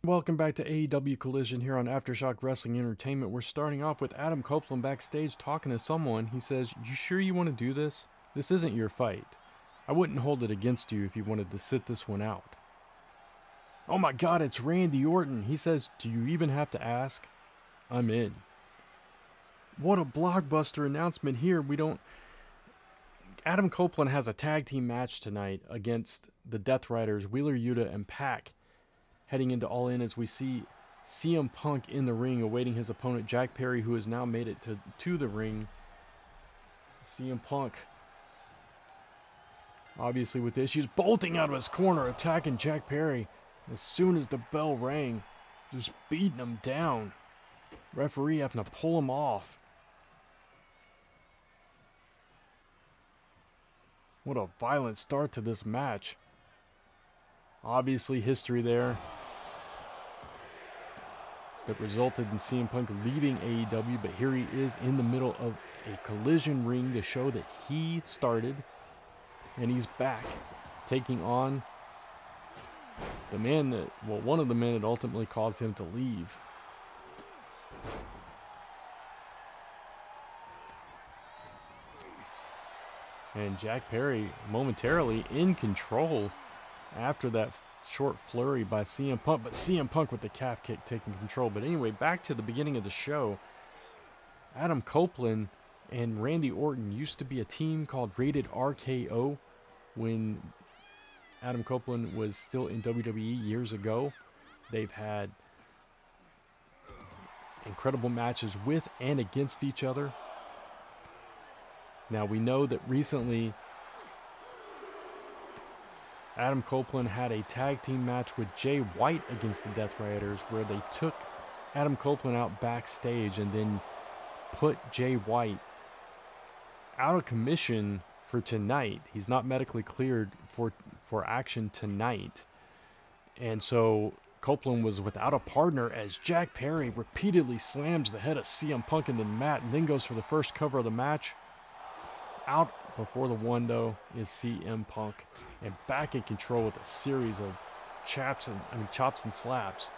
Welcome back to AEW Collision here on Aftershock Wrestling Entertainment. We're starting off with Adam Copeland backstage talking to someone. He says, "You sure you want to do this? This isn't your fight. I wouldn't hold it against you if you wanted to sit this one out." "Oh my god, it's Randy Orton." He says, "Do you even have to ask? I'm in." What a blockbuster announcement here. Adam Copeland has a tag team match tonight against the Death Riders, Wheeler Yuta and Pac. Heading into All In as we see CM Punk in the ring awaiting his opponent Jack Perry, who has now made it to the ring. CM Punk, obviously with issues, bolting out of his corner, attacking Jack Perry. As soon as the bell rang, just beating him down. Referee having to pull him off. What a violent start to this match. Obviously history there that resulted in CM Punk leaving AEW, but here he is in the middle of a collision ring to show that he started, and he's back taking on the man that, well, one of the men that ultimately caused him to leave. And Jack Perry momentarily in control after that short flurry by CM Punk, but CM Punk with the calf kick taking control. But anyway, back to the beginning of the show. Adam Copeland and Randy Orton used to be a team called Rated RKO when Adam Copeland was still in WWE years ago. They've had incredible matches with and against each other. Now we know that recently Adam Copeland had a tag team match with Jay White against the Death Riders, where they took Adam Copeland out backstage and then put Jay White out of commission for tonight. He's not medically cleared for action tonight. And so Copeland was without a partner as Jack Perry repeatedly slams the head of CM Punk into the mat and then goes for the first cover of the match. Out before the one, though, is CM Punk, and back in control with a series of chops and slaps,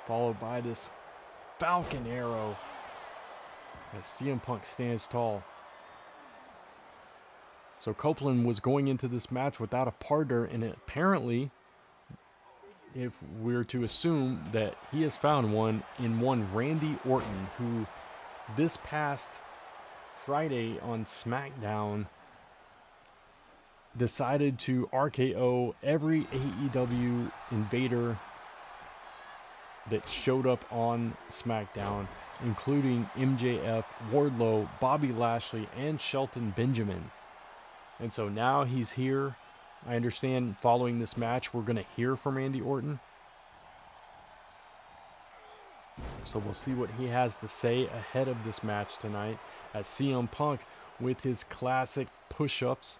followed by this Falcon Arrow as CM Punk stands tall. So Copeland was going into this match without a partner, and apparently, if we're to assume that he has found one in one Randy Orton, who this past Friday on SmackDown decided to RKO every AEW invader that showed up on SmackDown, including MJF, Wardlow, Bobby Lashley, and Shelton Benjamin. And so now he's here. I understand following this match we're going to hear from Randy Orton. So we'll see what he has to say ahead of this match tonight, as CM Punk with his classic push-ups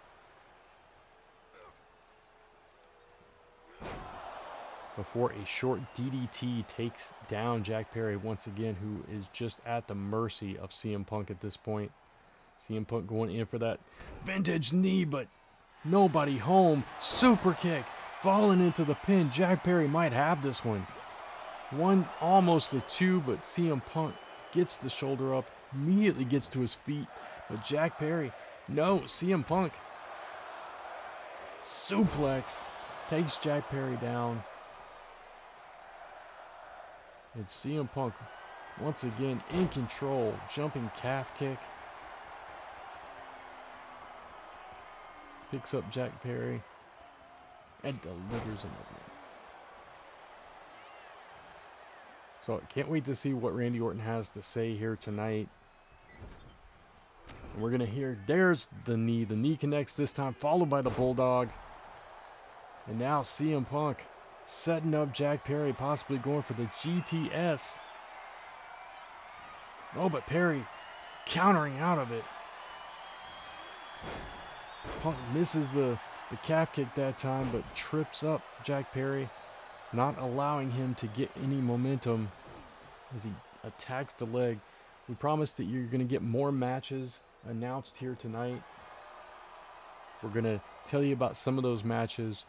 before a short DDT takes down Jack Perry once again, who is just at the mercy of CM Punk at this point. CM Punk going in for that vintage knee, but nobody home. Super kick, falling into the pin. Jack Perry might have this one. One, almost a two, but CM Punk gets the shoulder up, immediately gets to his feet. But Jack Perry, no, CM Punk. Suplex takes Jack Perry down. And CM Punk, once again, in control. Jumping calf kick. Picks up Jack Perry and delivers another one. So can't wait to see what Randy Orton has to say here tonight. And we're going to hear, there's the knee. The knee connects this time, followed by the Bulldog. And now CM Punk setting up Jack Perry, possibly going for the GTS. Oh, but Perry countering out of it. Punk misses the calf kick that time, but trips up Jack Perry, not allowing him to get any momentum as he attacks the leg. We promised that you're going to get more matches announced here tonight. We're going to tell you about some of those matches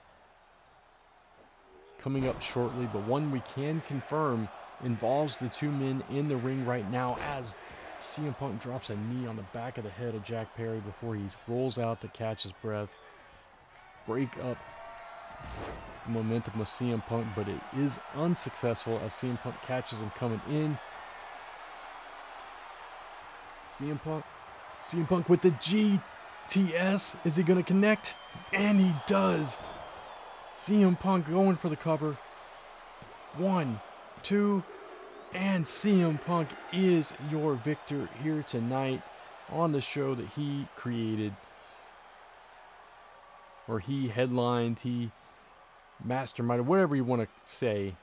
coming up shortly, but one we can confirm involves the two men in the ring right now as CM Punk drops a knee on the back of the head of Jack Perry before he rolls out to catch his breath. Break up the momentum of CM Punk, but it is unsuccessful as CM Punk catches him coming in. CM Punk with the GTS. Is he going to connect? And he does. CM Punk going for the cover. 1, 2, and CM Punk is your victor here tonight on the show that he created, or he headlined, he masterminded, whatever you want to say.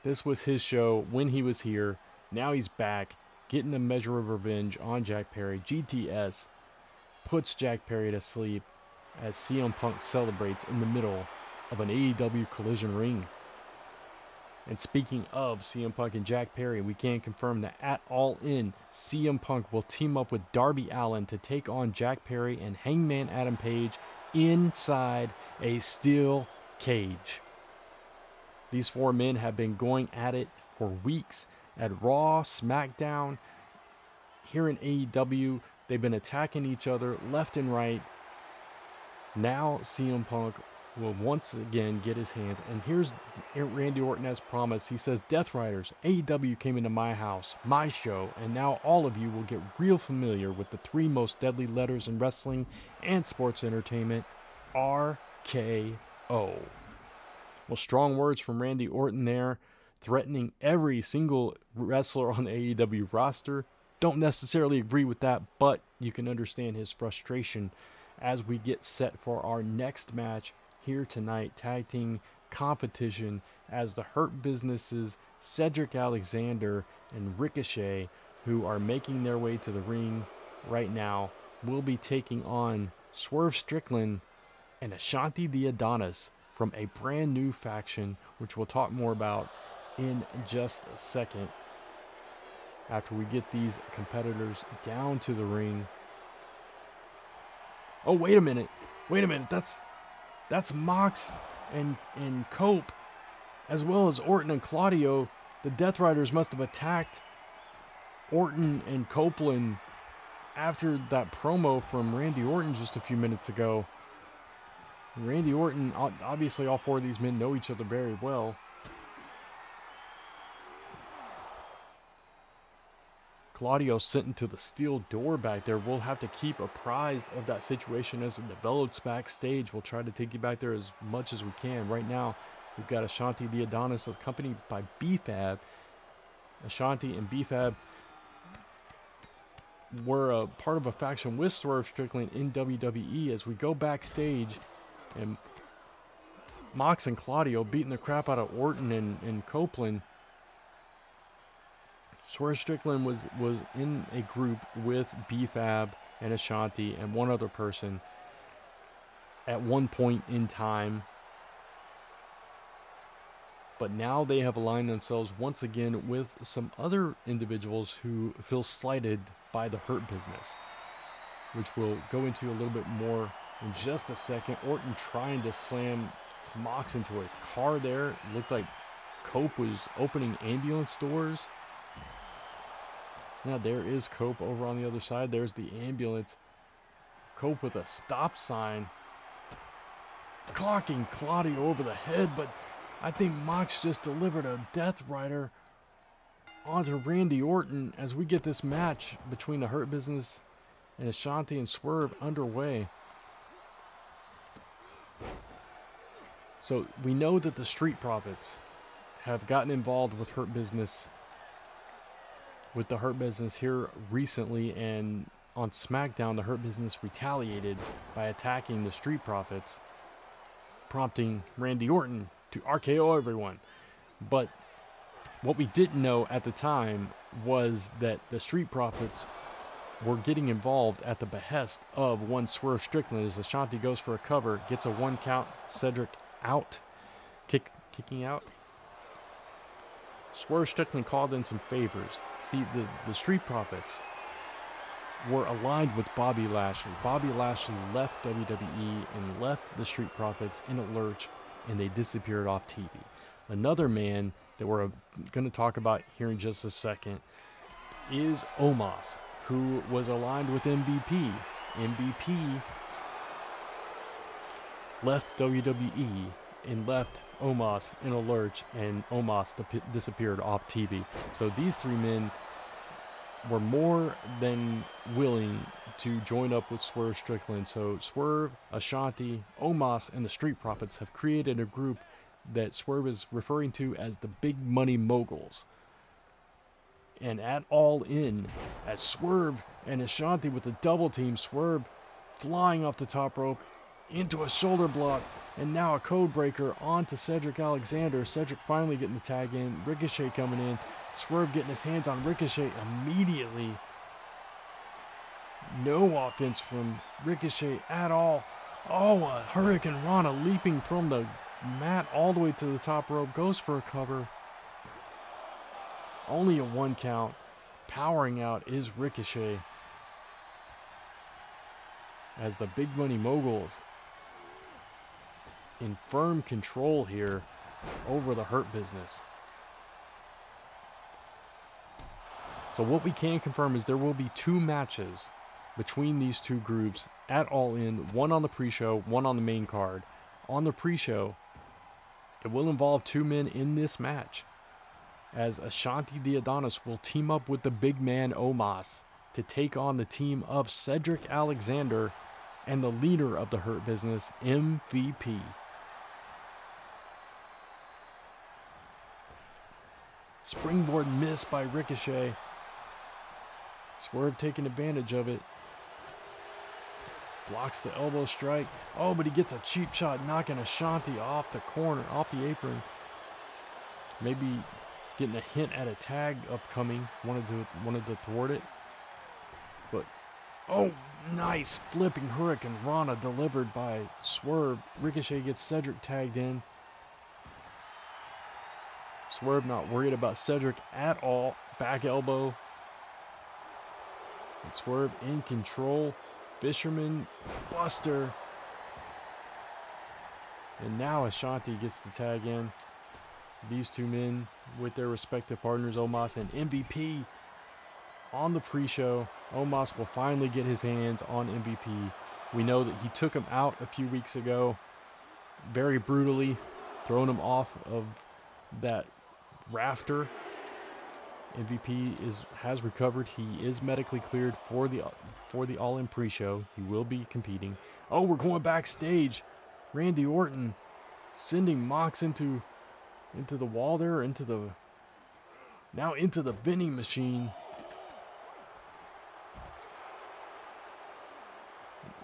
This was his show when he was here. Now he's back, getting a measure of revenge on Jack Perry. GTS puts Jack Perry to sleep as CM Punk celebrates in the middle of an AEW Collision ring. And speaking of CM Punk and Jack Perry, we can confirm that at All In, CM Punk will team up with Darby Allin to take on Jack Perry and Hangman Adam Page inside a steel cage. These four men have been going at it for weeks at Raw, SmackDown. Here in AEW, they've been attacking each other left and right. Now CM Punk will once again get his hands. And here's Randy Orton as promised. He says, Death Riders, AEW came into my house, my show, and now all of you will get real familiar with the three most deadly letters in wrestling and sports entertainment, RKO. Well, strong words from Randy Orton there, threatening every single wrestler on the AEW roster. Don't necessarily agree with that, but you can understand his frustration as we get set for our next match here tonight, tag team competition, as the Hurt Businesses, Cedric Alexander and Ricochet, who are making their way to the ring right now, will be taking on Swerve Strickland and Ashanti the Adonis from a brand new faction, which we'll talk more about in just a second after we get these competitors down to the ring. Oh, wait a minute. That's Mox and Cope, as well as Orton and Claudio. The Death Riders must have attacked Orton and Copeland after that promo from Randy Orton just a few minutes ago. Randy Orton, obviously all four of these men know each other very well. Claudio sent into the steel door back there. We'll have to keep apprised of that situation as it develops backstage. We'll try to take you back there as much as we can. Right now, we've got Ashanti the Adonis accompanied by B-Fab. Ashanti and B-Fab were a part of a faction with Swerve Strickland in WWE. As we go backstage, and Mox and Claudio beating the crap out of Orton and Copeland. Swerve Strickland was in a group with B-Fab and Ashanti and one other person at one point in time. But now they have aligned themselves once again with some other individuals who feel slighted by the Hurt Business, which we'll go into a little bit more in just a second. Orton trying to slam Mox into a car there. It looked like Cope was opening ambulance doors. Now there is Cope over on the other side. There's the ambulance. Cope with a stop sign, clocking Claudio over the head, but I think Mox just delivered a Death Rider onto Randy Orton as we get this match between the Hurt Business and Ashanti and Swerve underway. So we know that the Street Profits have gotten involved with the Hurt Business here recently, and on SmackDown, the Hurt Business retaliated by attacking the Street Profits, prompting Randy Orton to RKO everyone. But what we didn't know at the time was that the Street Profits were getting involved at the behest of one Swerve Strickland as Ashanti goes for a cover, gets a 1 count, Cedric out, kicking out. Swerve Strickland called in some favors. See, the Street Profits were aligned with Bobby Lashley. Bobby Lashley left WWE and left the Street Profits in a lurch and they disappeared off TV. Another man that we're going to talk about here in just a second is Omos, who was aligned with MVP. MVP left WWE and left Omos in a lurch, and Omos disappeared off TV. So these three men were more than willing to join up with Swerve Strickland. So Swerve, Ashanti, Omos, and the Street Profits have created a group that Swerve is referring to as the Big Money Moguls. And at All In, as Swerve and Ashanti with the double team, Swerve flying off the top rope into a shoulder block, and now a code breaker onto Cedric Alexander. Cedric finally getting the tag in, Ricochet coming in, Swerve getting his hands on Ricochet immediately. No offense from Ricochet at all. Oh, a Hurricane Rana leaping from the mat all the way to the top rope, goes for a cover. Only a 1 count. Powering out is Ricochet, as the Big Money Moguls in firm control here over the Hurt Business. So what we can confirm is there will be 2 matches between these two groups at All In, one on the pre-show, one on the main card. On the pre-show, it will involve 2 men in this match, as Ashanti the Adonis will team up with the big man Omos to take on the team of Cedric Alexander and the leader of the Hurt Business, MVP. Springboard miss by Ricochet. Swerve taking advantage of it. Blocks the elbow strike. Oh, but he gets a cheap shot, knocking Ashanti off the corner, off the apron. Maybe getting a hint at a tag upcoming. Wanted to thwart it. But, oh, nice flipping Hurricane Rana delivered by Swerve. Ricochet gets Cedric tagged in. Swerve not worried about Cedric at all. Back elbow. And Swerve in control. Fisherman Buster. And now Ashanti gets the tag in. These 2 men with their respective partners, Omos and MVP, on the pre-show. Omos will finally get his hands on MVP. We know that he took him out a few weeks ago, very brutally, throwing him off of that rafter. MVP has recovered. He is medically cleared for the All In pre-show. He will be competing. Oh, we're going backstage. Randy Orton sending Mox into the wall there, into the vending machine.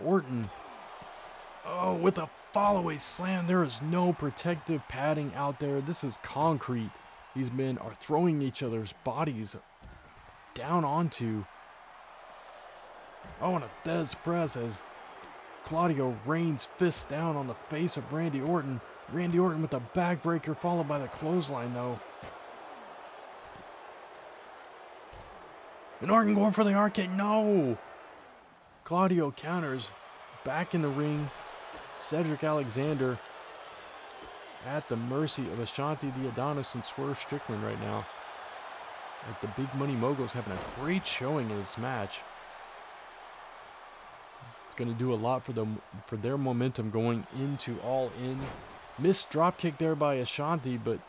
Orton, oh, with a follow-away slam. There is no protective padding out there. This is concrete. These men are throwing each other's bodies down onto. Oh, and a Thesz press as Claudio rains fists down on the face of Randy Orton. Randy Orton with a backbreaker followed by the clothesline, though. And Orton going for the arcade. No! Claudio counters. Back in the ring. Cedric Alexander at the mercy of Ashanti the Adonis and Swerve Strickland right now. Like the Big Money Moguls having a great showing in this match. It's going to do a lot for their momentum going into All In. Missed dropkick there by Ashanti, but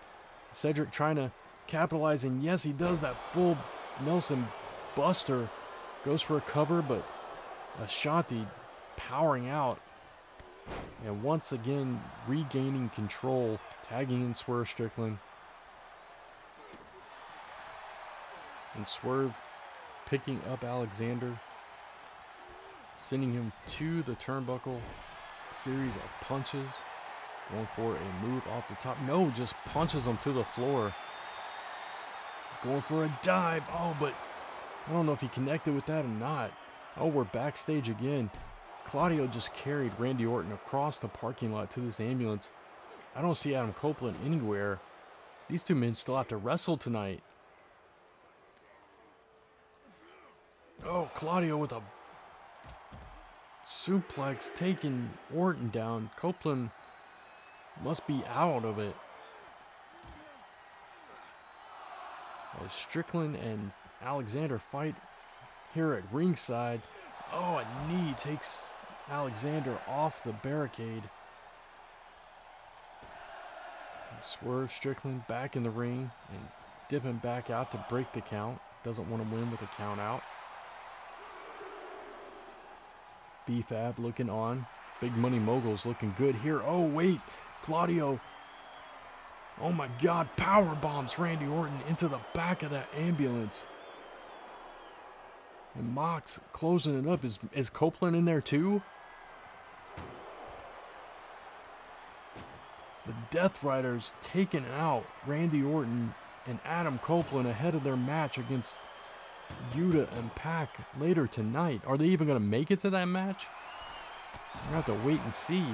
Cedric trying to capitalize, and yes, he does that full Nelson Buster. Goes for a cover, but Ashanti powering out. And once again, regaining control, tagging in Swerve Strickland. And Swerve picking up Alexander, sending him to the turnbuckle. Series of punches. Going for a move off the top. No, just punches him to the floor. Going for a dive. Oh, but I don't know if he connected with that or not. Oh, we're backstage again. Claudio just carried Randy Orton across the parking lot to this ambulance. I don't see Adam Copeland anywhere. These 2 men still have to wrestle tonight. Oh, Claudio with a suplex taking Orton down. Copeland must be out of it. As Strickland and Alexander fight here at ringside. Oh, a knee takes Alexander off the barricade. And Swerve Strickland back in the ring and dipping back out to break the count. Doesn't want to win with a count out. B-Fab looking on. Big Money Moguls looking good here. Oh, wait. Claudio. Oh, my God. Power bombs Randy Orton into the back of that ambulance. And Mox closing it up. Is Copeland in there too? The Death Riders taking out Randy Orton and Adam Copeland ahead of their match against Yuta and Pac later tonight. Are they even going to make it to that match? We're going to have to wait and see.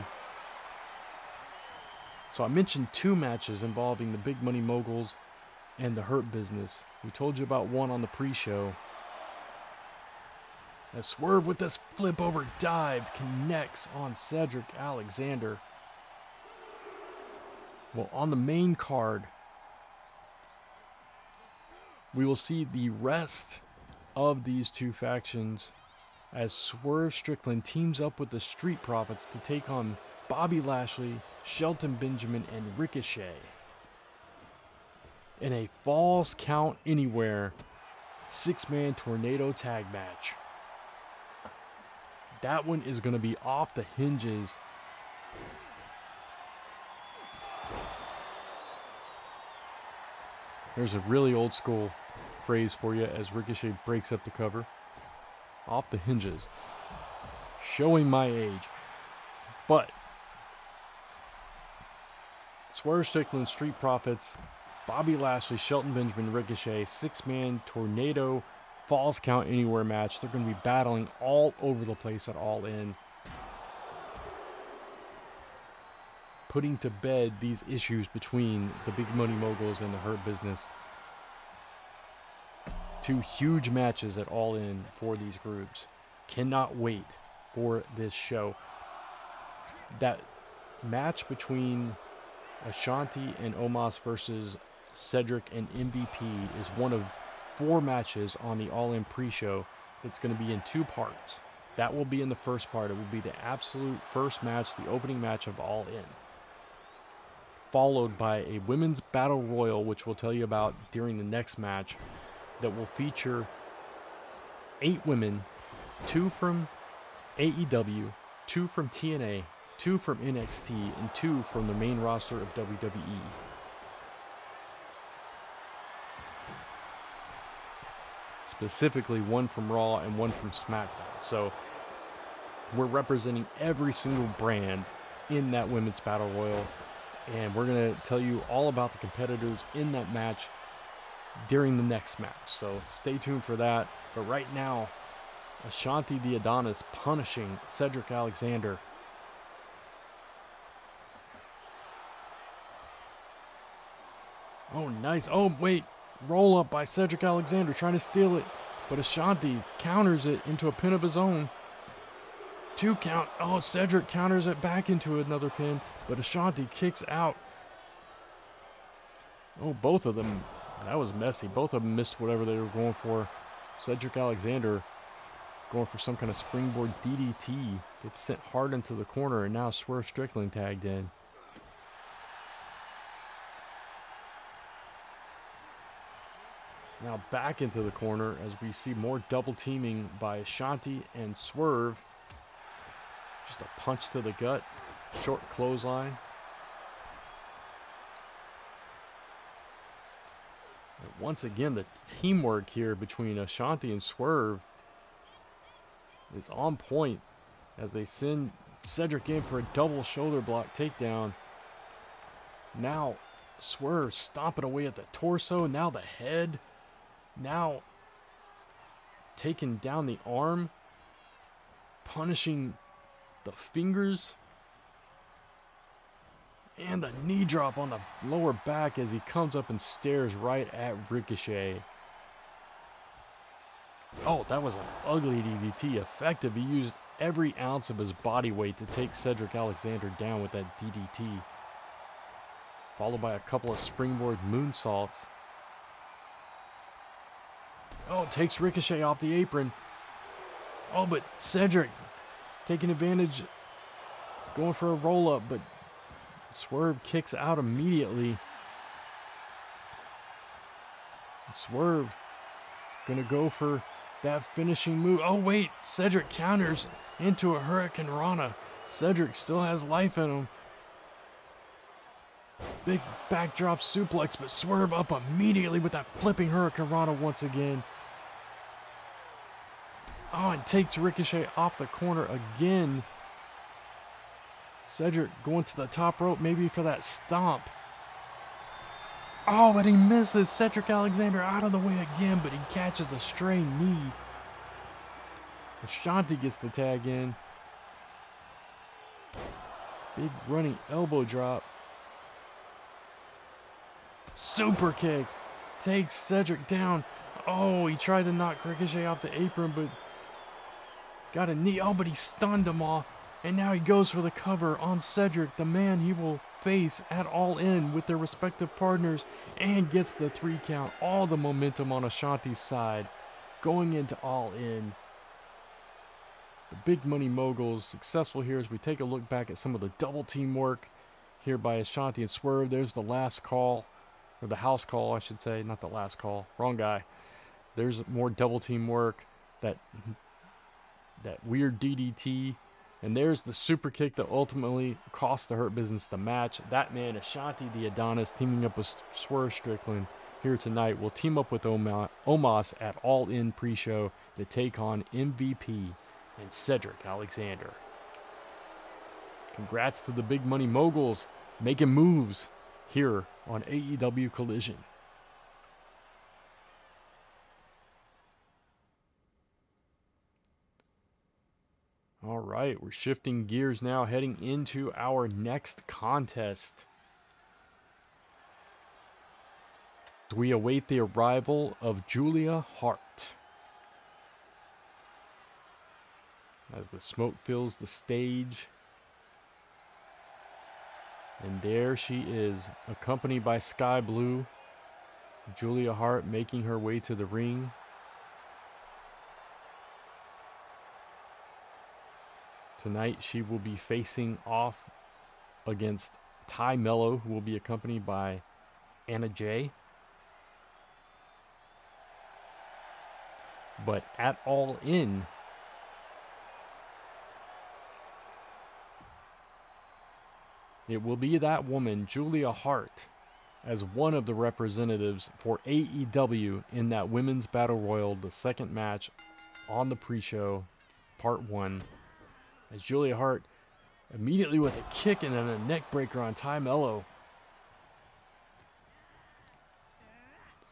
So I mentioned 2 matches involving the Big Money Moguls and the Hurt Business. We told you about one on the pre-show. As Swerve with this flip over dive connects on Cedric Alexander. Well, on the main card, we will see the rest of these 2 factions as Swerve Strickland teams up with the Street Profits to take on Bobby Lashley, Shelton Benjamin, and Ricochet in a Falls Count Anywhere 6-man tornado tag match. That one is going to be off the hinges. There's a really old school phrase for you as Ricochet breaks up the cover. Off the hinges. Showing my age. But Swerve Strickland, Street Profits, Bobby Lashley, Shelton Benjamin, Ricochet, 6-man tornado Falls Count Anywhere match. They're going to be battling all over the place at All In. Putting to bed these issues between the Big Money Moguls and the Hurt Business. 2 huge matches at All In for these groups. Cannot wait for this show. That match between Ashanti and Omos versus Cedric and MVP is one of 4 matches on the All In pre-show. It's going to be in 2 parts. That will be in the first part. It will be the absolute first match, the opening match of All In. Followed by a women's battle royal, which we'll tell you about during the next match, that will feature 8 women, 2 from AEW, 2 from TNA, 2 from NXT, and 2 from the main roster of WWE. Specifically 1 from Raw and 1 from SmackDown. So we're representing every single brand in that women's battle royal. And we're going to tell you all about the competitors in that match during the next match. So stay tuned for that. But right now, Ashanti the Adonis punishing Cedric Alexander. Oh, nice. Oh, wait. Roll up by Cedric Alexander trying to steal it. But Ashanti counters it into a pin of his own. 2 count. Oh, Cedric counters it back into another pin. But Ashanti kicks out. Oh, both of them. That was messy. Both of them missed whatever they were going for. Cedric Alexander going for some kind of springboard DDT. Gets sent hard into the corner, and now Swerve Strickland tagged in. Now back into the corner as we see more double teaming by Ashanti and Swerve. Just a punch to the gut. Short clothesline. And once again, the teamwork here between Ashanti and Swerve is on point as they send Cedric in for a double shoulder block takedown. Now Swerve stomping away at the torso. Now the head. Now taking down the arm. Punishing the fingers. And the knee drop on the lower back as he comes up and stares right at Ricochet. Oh, that was an ugly DDT. Effective. He used every ounce of his body weight to take Cedric Alexander down with that DDT. followed by a couple of springboard moonsaults. Oh, takes Ricochet off the apron. Oh, but Cedric taking advantage, going for a roll-up, but Swerve kicks out immediately. Swerve gonna go for that finishing move. Oh, wait, Cedric counters into a Hurricane Rana. Cedric still has life in him. Big backdrop suplex, but Swerve up immediately with that flipping Hurricane Rana once again. Oh, and takes Ricochet off the corner again. Cedric going to the top rope, maybe for that stomp. Oh, but he misses. Cedric Alexander out of the way again, but he catches a stray knee. Ashanti gets the tag in. Big running elbow drop. Super kick. Takes Cedric down. Oh, he tried to knock Ricochet off the apron, but got a knee. Oh, but he stunned him off. And now he goes for the cover on Cedric, the man he will face at All In with their respective partners, and gets the 3 count. All the momentum on Ashanti's side going into All In. The Big Money Moguls successful here as we take a look back at some of the double team work here by Ashanti and Swerve. There's the last call, or the house call, I should say. Not the last call. Wrong guy. There's more double team work. That weird DDT. And there's the super kick that ultimately cost the Hurt Business the match. That man, Ashanti the Adonis, teaming up with Swerve Strickland here tonight, will team up with Omos at All In pre-show to take on MVP and Cedric Alexander. Congrats to the Big Money Moguls making moves here on AEW Collision. All right, we're shifting gears now, heading into our next contest. We await the arrival of Julia Hart. As the smoke fills the stage. And there she is, accompanied by Sky Blue. Julia Hart making her way to the ring. Tonight she will be facing off against Tay Melo, who will be accompanied by Anna Jay. But at All In, it will be that woman, Julia Hart, as one of the representatives for AEW in that Women's Battle Royal, the second match on the pre-show, part 1. As Julia Hart immediately with a kick and then a neck breaker on Tay Melo.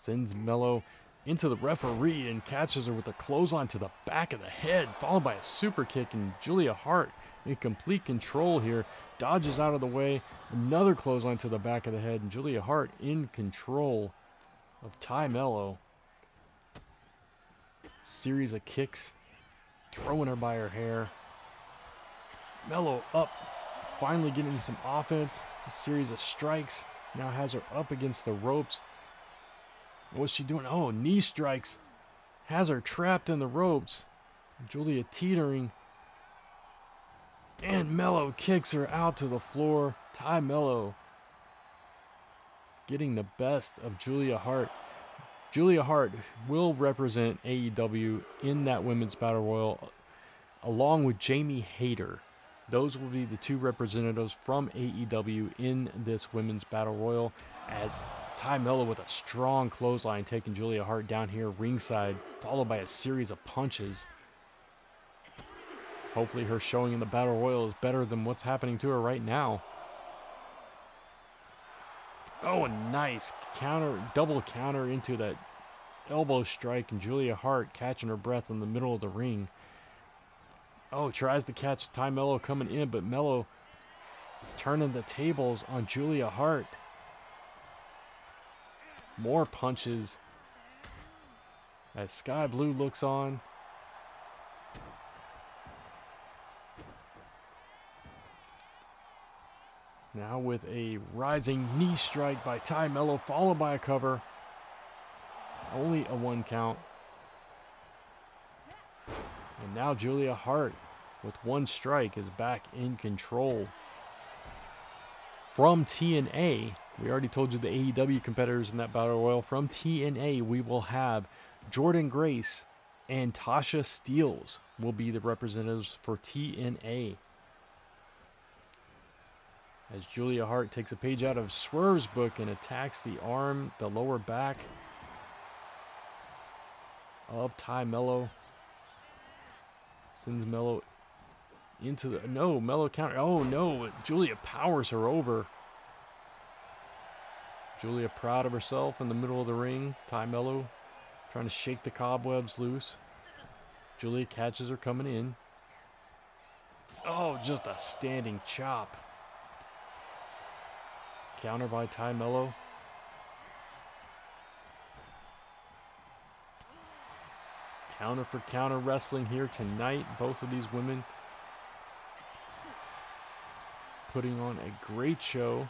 Sends Melo into the referee and catches her with a clothesline to the back of the head, followed by a super kick, and Julia Hart in complete control here. Dodges out of the way. Another clothesline to the back of the head, and Julia Hart in control of Tay Melo. Series of kicks, throwing her by her hair. Melo up, finally getting some offense. A series of strikes now has her up against the ropes. What's she doing? Oh, knee strikes. Has her trapped in the ropes. Julia teetering. And Melo kicks her out to the floor. Tay Melo getting the best of Julia Hart. Julia Hart will represent AEW in that Women's Battle Royal along with Jamie Hayter. Those will be the two representatives from AEW in this Women's Battle Royal, as Tay Melo with a strong clothesline taking Julia Hart down here ringside, followed by a series of punches. Hopefully her showing in the Battle Royal is better than what's happening to her right now. Oh, a nice counter, double counter into that elbow strike, and Julia Hart catching her breath in the middle of the ring. Oh, tries to catch Tay Melo coming in, but Melo turning the tables on Julia Hart. More punches as Sky Blue looks on. Now with a rising knee strike by Tay Melo, followed by a cover. Only a 1 count. And now Julia Hart, with 1 strike, is back in control. From TNA, we already told you the AEW competitors in that Battle Royal. From TNA, we will have Jordynne Grace and Tasha Steelz will be the representatives for TNA. As Julia Hart takes a page out of Swerve's book and attacks the arm, the lower back of Tay Melo. Sends Melo into the... No, Melo counter. Oh, no. Julia powers her over. Julia proud of herself in the middle of the ring. Tay Melo trying to shake the cobwebs loose. Julia catches her coming in. Oh, just a standing chop. Counter by Tay Melo. Counter for counter wrestling here tonight. Both of these women putting on a great show.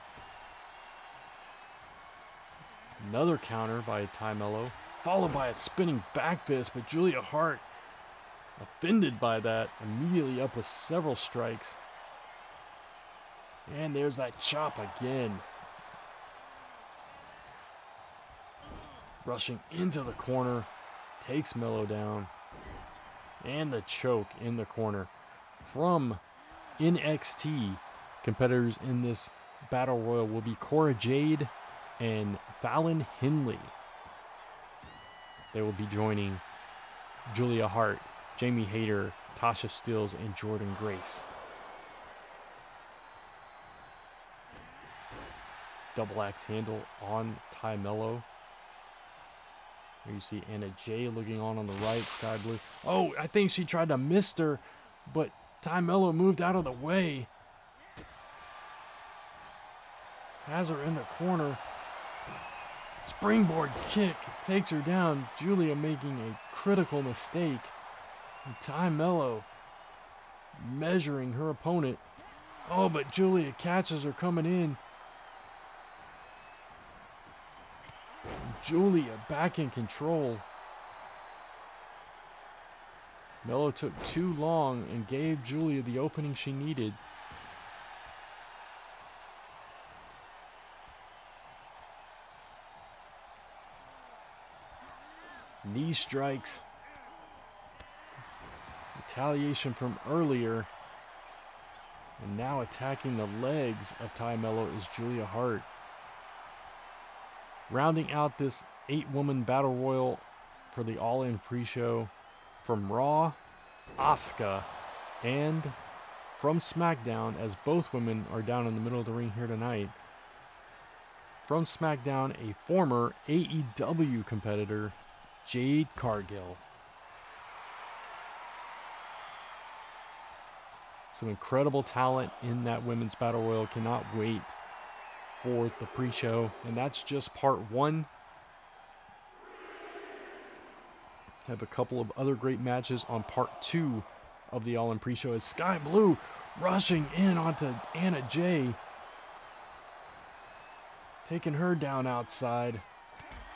Another counter by Tay Melo, followed by a spinning back fist, but Julia Hart, offended by that, immediately up with several strikes. And there's that chop again. Rushing into the corner, takes Melo down. And the choke in the corner. From NXT, competitors in this Battle Royal will be Cora Jade and Fallon Henley. They will be joining Julia Hart, Jamie Hayter, Tasha Steelz, and Jordynne Grace. Double axe handle on Tay Melo. Here you see Anna Jay looking on the right, Sky Blue. Oh, I think she tried to miss her, but Tay Melo moved out of the way. Has her in the corner. Springboard kick takes her down. Julia making a critical mistake. And Tay Melo measuring her opponent. Oh, but Julia catches her coming in. Julia back in control. Melo took too long and gave Julia the opening she needed. Knee strikes. Retaliation from earlier. And now attacking the legs of Tay Melo is Julia Hart. Rounding out this 8-woman Battle Royal for the All-In pre-show, from Raw, Asuka, and from SmackDown, as both women are down in the middle of the ring here tonight. From SmackDown, a former AEW competitor, Jade Cargill. Some incredible talent in that women's Battle Royal. Cannot wait for the pre-show, and that's just part 1. Have a couple of other great matches on part 2 of the All-In pre-show as Sky Blue rushing in onto Anna Jay, taking her down outside.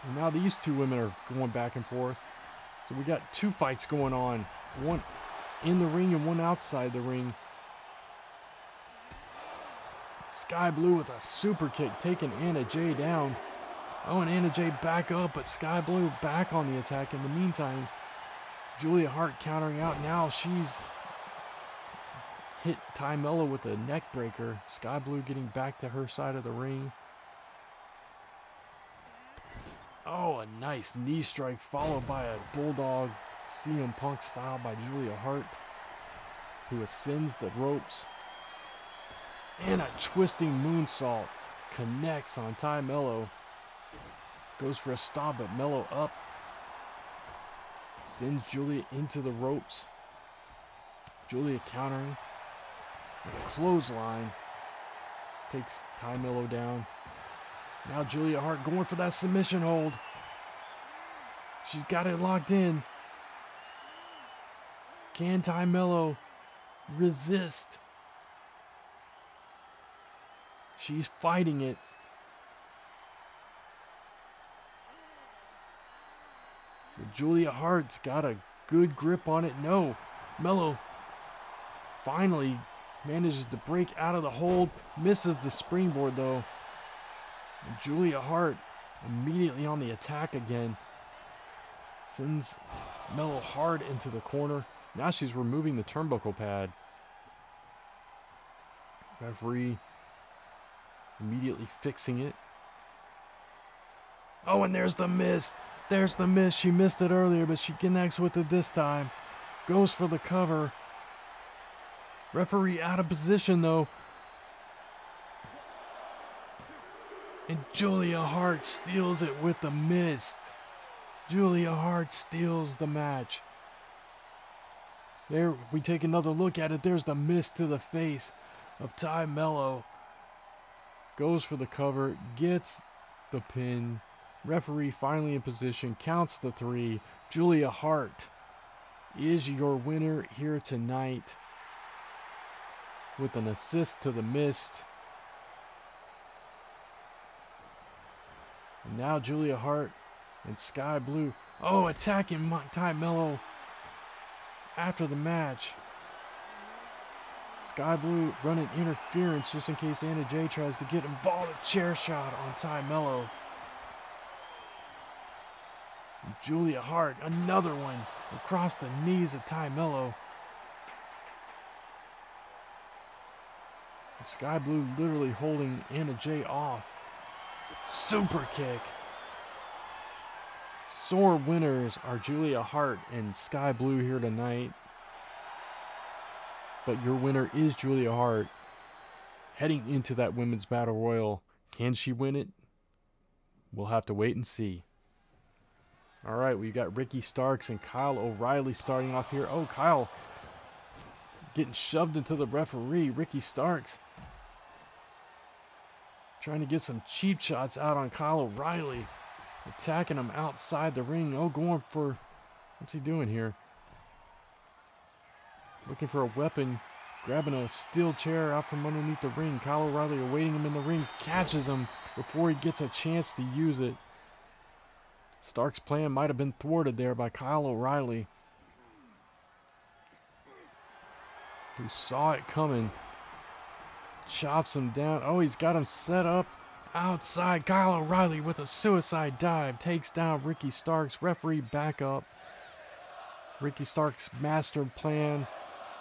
And now these two women are going back and forth. So we got 2 fights going on, one in the ring and one outside the ring. Sky Blue with a super kick, taking Anna Jay down. Oh, and Anna Jay back up, but Sky Blue back on the attack. In the meantime, Julia Hart countering out. Now she's hit Tay Melo with a neck breaker. Sky Blue getting back to her side of the ring. Oh, a nice knee strike followed by a bulldog CM Punk style by Julia Hart, who ascends the ropes. And a twisting moonsault connects on Tay Melo. Goes for a stop, but Melo up. Sends Julia into the ropes. Julia countering. A clothesline. Takes Tay Melo down. Now Julia Hart going for that submission hold. She's got it locked in. Can Tay Melo resist? She's fighting it. But Julia Hart's got a good grip on it. No, Melo finally manages to break out of the hold. Misses the springboard though. And Julia Hart immediately on the attack again. Sends Melo hard into the corner. Now she's removing the turnbuckle pad. Referee immediately fixing it. Oh, and there's the miss. There's the miss. She missed it earlier, but she connects with it this time. Goes for the cover. Referee out of position, though. And Julia Hart steals it with the mist. Julia Hart steals the match. There, we take another look at it. There's the mist to the face of Tay Melo. Goes for the cover, gets the pin. Referee finally in position, counts the 3. Julia Hart is your winner here tonight with an assist to the mist. And now Julia Hart and Sky Blue, attacking Tay Melo after the match. Sky Blue running interference just in case Anna Jay tries to get involved. A chair shot on Tay Melo. And Julia Hart, another one across the knees of Tay Melo. And Sky Blue literally holding Anna Jay off. Super kick. Sore winners are Julia Hart and Sky Blue here tonight. But your winner is Julia Hart. Heading into that Women's Battle Royal. Can she win it? We'll have to wait and see. All right, we've got Ricky Starks and Kyle O'Reilly starting off here. Oh, Kyle getting shoved into the referee. Ricky Starks trying to get some cheap shots out on Kyle O'Reilly. Attacking him outside the ring. Oh, going for... What's he doing here? Looking for a weapon. Grabbing a steel chair out from underneath the ring. Kyle O'Reilly awaiting him in the ring. Catches him before he gets a chance to use it. Stark's plan might have been thwarted there by Kyle O'Reilly, who saw it coming. Chops him down. Oh, he's got him set up outside. Kyle O'Reilly with a suicide dive takes down Ricky Starks. Referee back up. Ricky Starks' master plan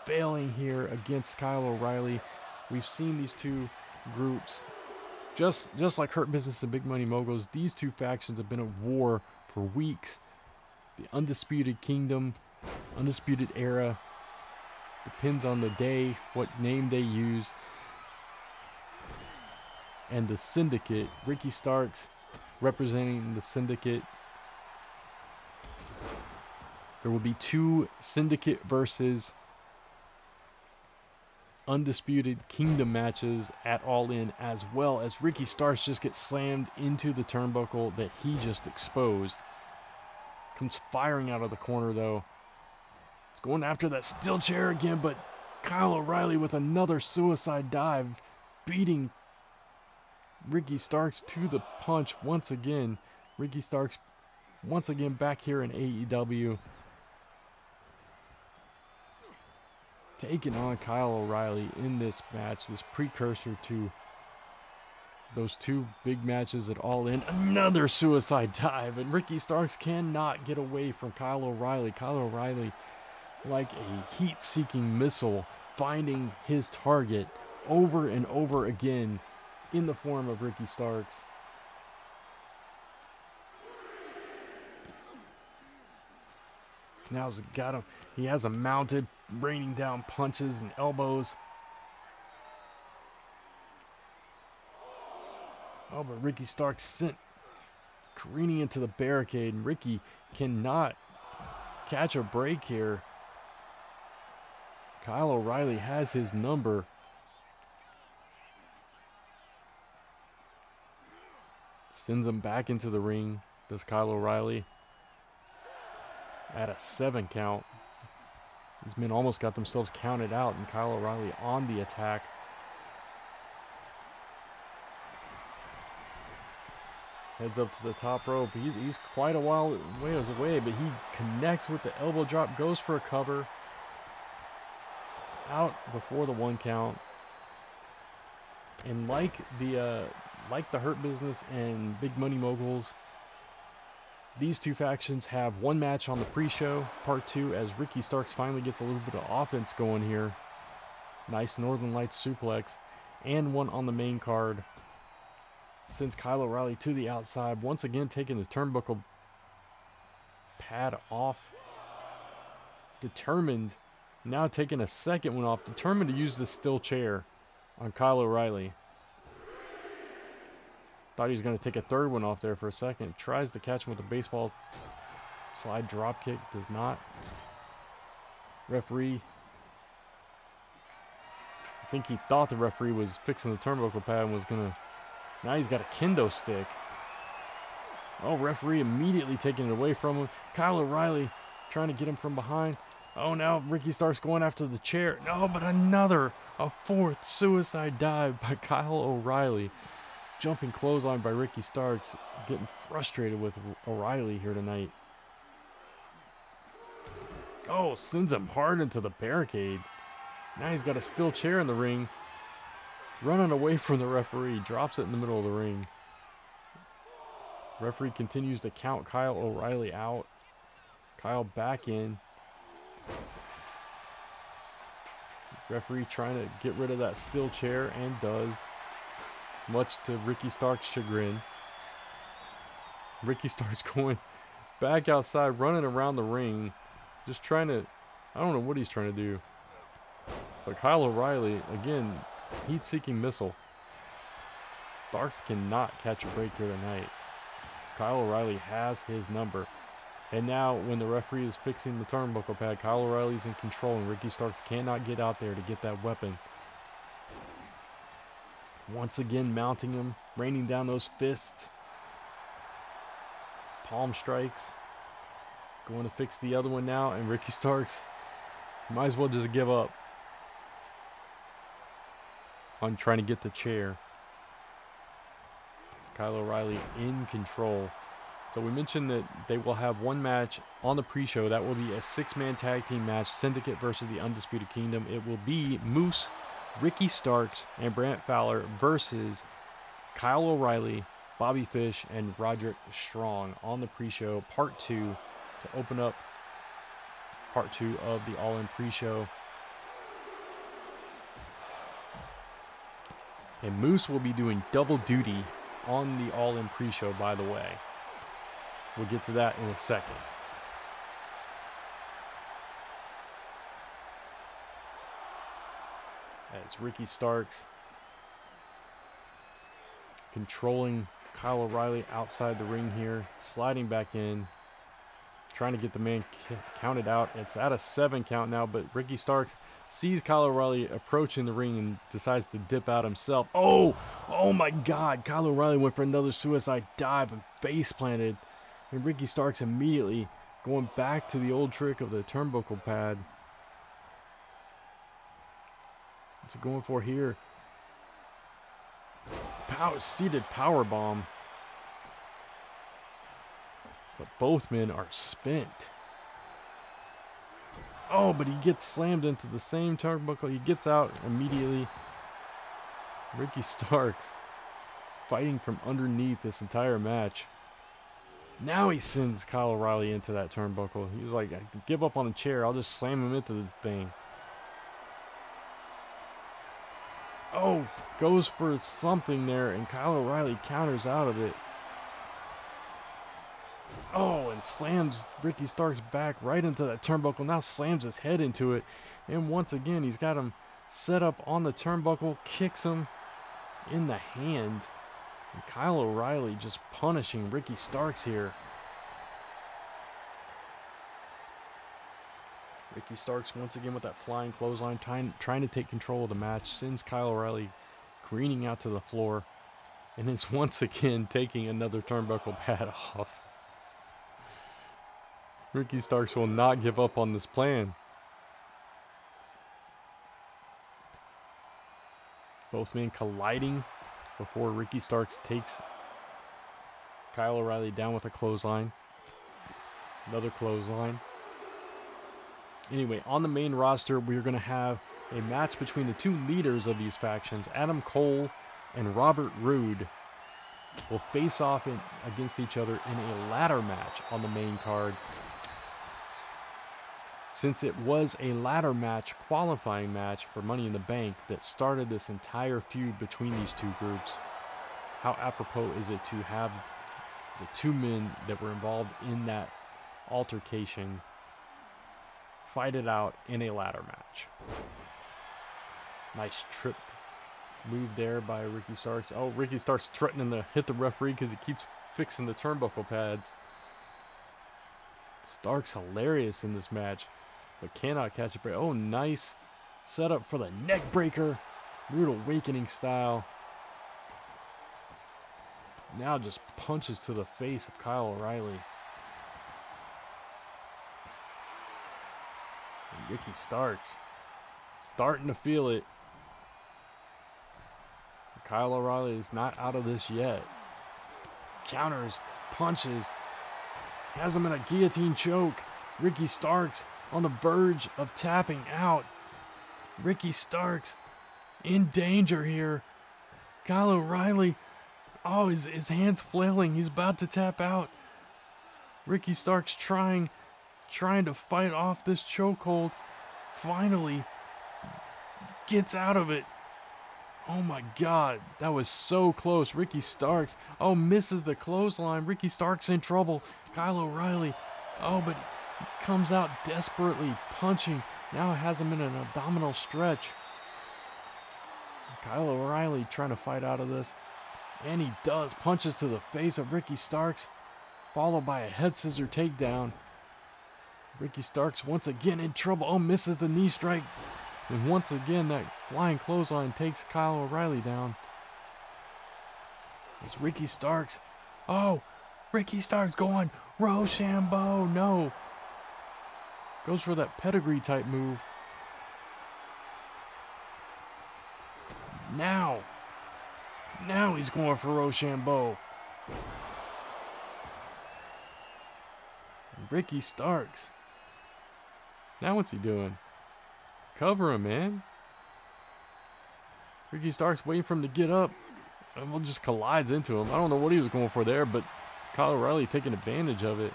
failing here against Kyle O'Reilly. We've seen these two groups, just like Hurt Business and Big Money Moguls, these two factions have been at war for weeks. The Undisputed Kingdom, Undisputed Era, depends on the day, what name they use. And the Syndicate, Ricky Starks representing the Syndicate. There will be 2 Syndicate versus Undisputed Kingdom matches at All In, as well as Ricky Starks just gets slammed into the turnbuckle that he just exposed. Comes firing out of the corner though. It's going after that steel chair again, but Kyle O'Reilly with another suicide dive, beating Ricky Starks to the punch once again. Ricky Starks once again back here in AEW, taking on Kyle O'Reilly in this match, this precursor to those 2 big matches at All In. Another suicide dive, and Ricky Starks cannot get away from Kyle O'Reilly. Kyle O'Reilly, like a heat-seeking missile, finding his target over and over again in the form of Ricky Starks. Now he's got him. He has him mounted, raining down punches and elbows. Oh, but Ricky Starks sent careening into the barricade. And Ricky cannot catch a break here. Kyle O'Reilly has his number. Sends him back into the ring. Does Kyle O'Reilly at a 7 count. These men almost got themselves counted out, and Kyle O'Reilly on the attack. Heads up to the top rope. He's quite a while away, but he connects with the elbow drop, goes for a cover. Out before the 1 count. And like the Hurt Business and Big Money Moguls, these two factions have one match on the pre-show, part 2, as Ricky Starks finally gets a little bit of offense going here. Nice Northern Lights suplex. And one on the main card. Sends Kyle O'Reilly to the outside, once again taking the turnbuckle pad off. Determined, now taking a second one off, determined to use the steel chair on Kyle O'Reilly. Thought he was going to take a third one off there for a second. Tries to catch him with a baseball slide drop kick, does not. Referee, I think he thought the referee was fixing the turnbuckle pad and was going to. Now he's got a kendo stick. Oh, referee immediately taking it away from him. Kyle O'Reilly trying to get him from behind. Oh, now Ricky Starks going after the chair. No, but a fourth suicide dive by Kyle O'Reilly. Jumping clothesline by Ricky Starks. Getting frustrated with O'Reilly here tonight. Oh, sends him hard into the barricade. Now he's got a steel chair in the ring. Running away from the referee. Drops it in the middle of the ring. Referee continues to count Kyle O'Reilly out. Kyle back in. Referee trying to get rid of that steel chair, and does. Much to Ricky Starks' chagrin. Ricky Starks going back outside, running around the ring. Just trying to, I don't know what he's trying to do. But Kyle O'Reilly, again, heat-seeking missile. Starks cannot catch a break here tonight. Kyle O'Reilly has his number. And now, when the referee is fixing the turnbuckle pad, Kyle O'Reilly's in control, and Ricky Starks cannot get out there to get that weapon. Once again, mounting him, raining down those fists. Palm strikes. Going to fix the other one now, and Ricky Starks might as well just give up on trying to get the chair. It's Kyle O'Reilly in control. So we mentioned that they will have one match on the pre-show. That will be a 6-man tag team match, Syndicate versus the Undisputed Kingdom. It will be Moose, Ricky Starks, and Brant Fowler versus Kyle O'Reilly, Bobby Fish, and Roderick Strong on the pre-show, part 2, to open up part 2 of the All-In pre-show. And Moose will be doing double duty on the All-In pre-show, by the way. We'll get to that in a second. As Ricky Starks controlling Kyle O'Reilly outside the ring here, sliding back in, trying to get the man counted out. It's at a 7 count now, but Ricky Starks sees Kyle O'Reilly approaching the ring and decides to dip out himself. Oh my God. Kyle O'Reilly went for another suicide dive and face planted. And Ricky Starks immediately going back to the old trick of the turnbuckle pad. What's it going for here? Seated power bomb. But both men are spent. Oh, but he gets slammed into the same turnbuckle. He gets out immediately. Ricky Starks fighting from underneath this entire match. Now he sends Kyle O'Reilly into that turnbuckle. He's like, I can give up on the chair. I'll just slam him into the thing. Oh, goes for something there, and Kyle O'Reilly counters out of it. Oh, and slams Ricky Starks back right into that turnbuckle. Now slams his head into it. And once again, he's got him set up on the turnbuckle. Kicks him in the hand. And Kyle O'Reilly just punishing Ricky Starks here. Ricky Starks once again with that flying clothesline, trying to take control of the match. Sends Kyle O'Reilly careening out to the floor. And is once again taking another turnbuckle pad off. Ricky Starks will not give up on this plan. Both men colliding before Ricky Starks takes Kyle O'Reilly down with a clothesline. Another clothesline. Anyway, on the main roster, we're going to have a match between the two leaders of these factions, Adam Cole and Robert Roode, will face off against each other in a ladder match on the main card. Since it was a ladder match, qualifying match for Money in the Bank that started this entire feud between these two groups, how apropos is it to have the two men that were involved in that altercation fight it out in a ladder match. Nice trip move there by Ricky Starks. Oh, Ricky Starks threatening to hit the referee because he keeps fixing the turnbuckle pads. Starks hilarious in this match, but cannot catch a break. Oh, nice setup for the neck breaker. Rude Awakening style. Now just punches to the face of Kyle O'Reilly. And Ricky Starks starting to feel it. Kyle O'Reilly is not out of this yet. Counters, punches, has him in a guillotine choke. Ricky Starks on the verge of tapping out. Ricky Starks in danger here. Kyle O'Reilly, oh, his hand's flailing. He's about to tap out. Ricky Starks trying to fight off this chokehold. Finally gets out of it. Oh my God, that was so close. Ricky Starks, oh, misses the clothesline. Ricky Starks in trouble. Kyle O'Reilly, oh, but he comes out desperately punching. Now has him in an abdominal stretch. Kyle O'Reilly trying to fight out of this. And he does. Punches to the face of Ricky Starks, followed by a head scissor takedown. Ricky Starks once again in trouble. Oh, misses the knee strike. And once again, that flying clothesline takes Kyle O'Reilly down. It's Ricky Starks. Oh, Ricky Starks going Rochambeau. No. Goes for that pedigree type move. Now he's going for Rochambeau. Ricky Starks. Now what's he doing? Cover him, man. Ricky Starks waiting for him to get up. And we'll just collides into him. I don't know what he was going for there, but Kyle O'Reilly taking advantage of it.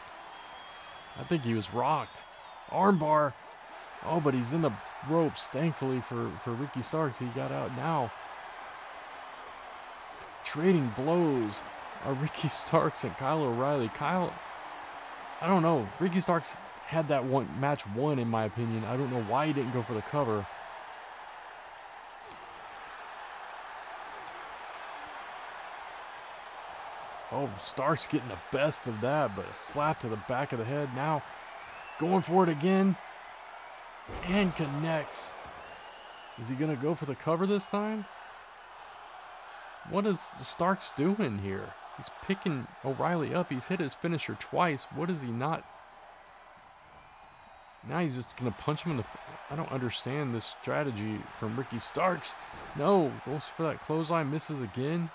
I think he was rocked. Armbar. Oh, but he's in the ropes. Thankfully for Ricky Starks, he got out now. Trading blows are Ricky Starks and Kyle O'Reilly. Kyle, I don't know. Ricky Starks had that match won, in my opinion. I don't know why he didn't go for the cover. Oh, Starks getting the best of that, but a slap to the back of the head. Now going for it again and connects. Is he going to go for the cover this time? What is Starks doing here? He's picking O'Reilly up. He's hit his finisher twice. What is he not? Now he's just going to punch him in the... I don't understand this strategy from Ricky Starks. No, goes for that clothesline, misses again.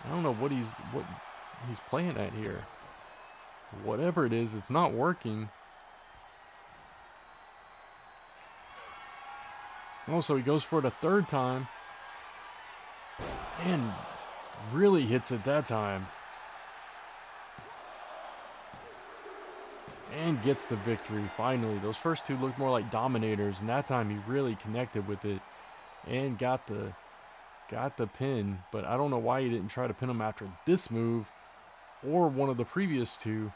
I don't know what he's playing at here. Whatever it is, it's not working. Also, he goes for it a third time. And really hits it that time. And gets the victory, finally. Those first two looked more like dominators, and that time he really connected with it and got the pin. But I don't know why he didn't try to pin him after this move or one of the previous two.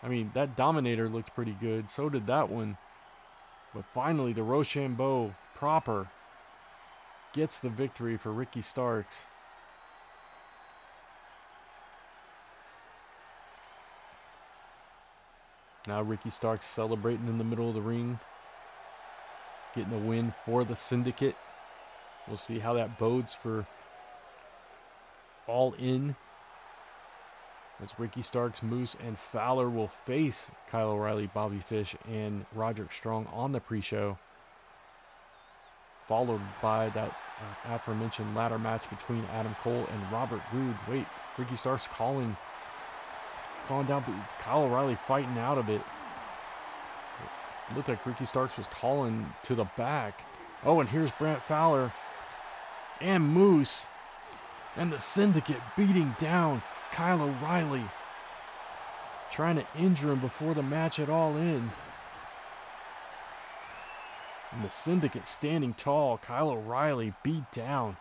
I mean, that dominator looked pretty good. So did that one. But finally, the Rochambeau proper gets the victory for Ricky Starks. Now Ricky Starks celebrating in the middle of the ring. Getting a win for the Syndicate. We'll see how that bodes for All In. As Ricky Starks, Moose, and Fowler will face Kyle O'Reilly, Bobby Fish, and Roderick Strong on the pre-show. Followed by that aforementioned ladder match between Adam Cole and Robert Roode. Wait, Ricky Starks calling down, but Kyle O'Reilly fighting out of it. It looked like Ricky Starks was calling to the back. Oh, and here's Brant Fowler and Moose and the Syndicate beating down Kyle O'Reilly, trying to injure him before the match at All In. And the Syndicate standing tall. Kyle O'Reilly beat down.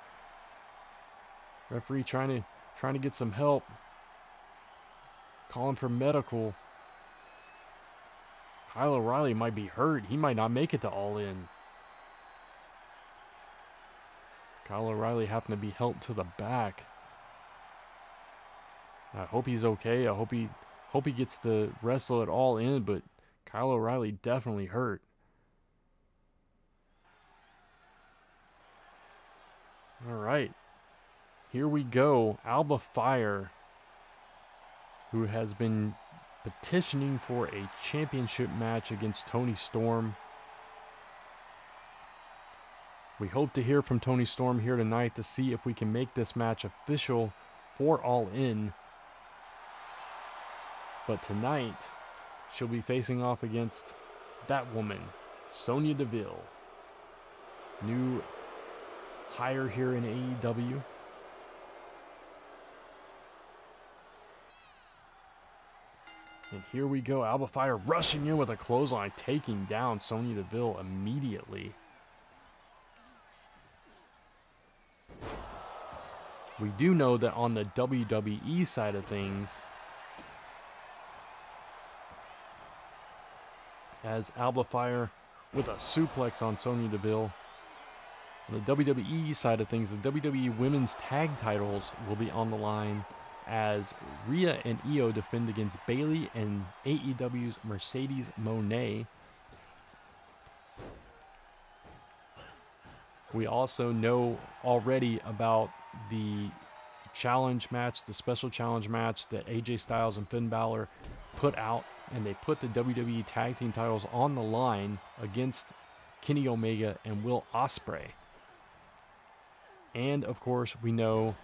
Referee trying to get some help. Calling for medical. Kyle O'Reilly might be hurt. He might not make it to All In. Kyle O'Reilly having to be helped to the back. I hope he's okay. I hope he gets to wrestle it All In, but Kyle O'Reilly definitely hurt. All right. Here we go. Alba Fyre, who has been petitioning for a championship match against Toni Storm. We hope to hear from Toni Storm here tonight to see if we can make this match official for All In. But tonight, she'll be facing off against that woman, Sonya Deville. New hire here in AEW. And here we go. Alba Fyre rushing in with a clothesline, taking down Sonya Deville immediately. We do know that on the WWE side of things, as Alba Fyre with a suplex on Sonya Deville. On the WWE side of things, the WWE Women's Tag Titles will be on the line as Rhea and Io defend against Bayley and AEW's Mercedes Moné. We also know already about the challenge match, the special challenge match that AJ Styles and Finn Balor put out, and they put the WWE Tag Team titles on the line against Kenny Omega and Will Ospreay. And of course, we know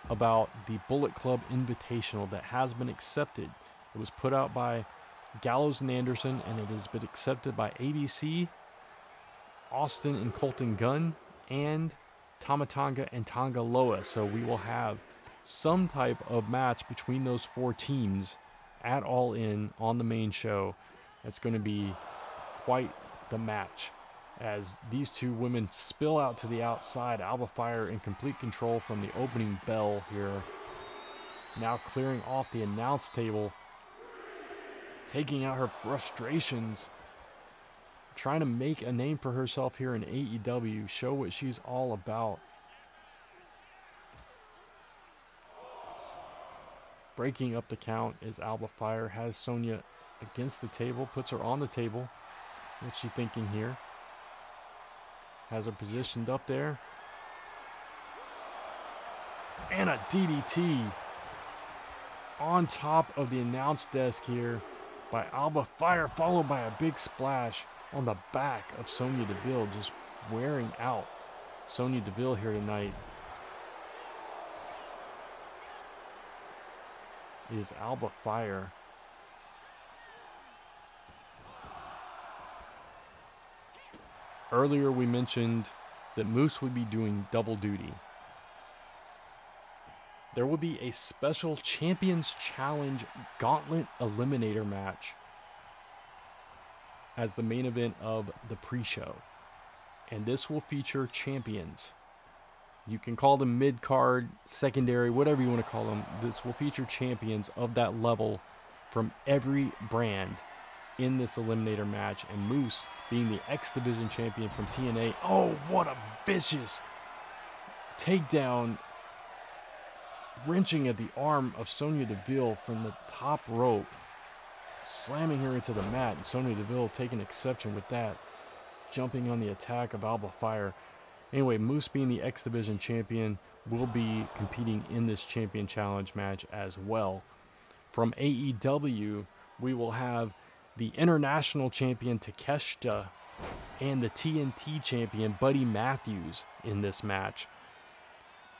about the Bullet Club Invitational that has been accepted. It was put out by Gallows and Anderson, and it has been accepted by ABC, Austin and Colton Gunn, and Tama Tonga and Tonga Loa. So we will have some type of match between those four teams at All In on the main show. It's going to be quite the match as these two women spill out to the outside. Alba Fyre in complete control from the opening bell here. Now clearing off the announce table, taking out her frustrations, trying to make a name for herself here in AEW, show what she's all about. Breaking up the count as Alba Fyre has Sonya against the table, puts her on the table. What's she thinking here? Has her positioned up there. And a DDT on top of the announce desk here by Alba Fyre, followed by a big splash on the back of Sonya Deville, just wearing out Sonya Deville here tonight. Is Alba Fyre. Earlier we mentioned that Moose would be doing double duty. There will be a special Champions Challenge Gauntlet Eliminator match as the main event of the pre-show. And this will feature champions. You can call them mid-card, secondary, whatever you want to call them. This will feature champions of that level from every brand in this Eliminator match. And Moose, being the X Division champion from TNA. Oh, what a vicious takedown. Wrenching at the arm of Sonya Deville from the top rope. Slamming her into the mat. And Sonya Deville taking exception with that. Jumping on the attack of Alba Fyre. Anyway, Moose, being the X Division champion, will be competing in this Champion Challenge match as well. From AEW, we will have the International Champion Takeshita and the TNT champion Buddy Matthews in this match.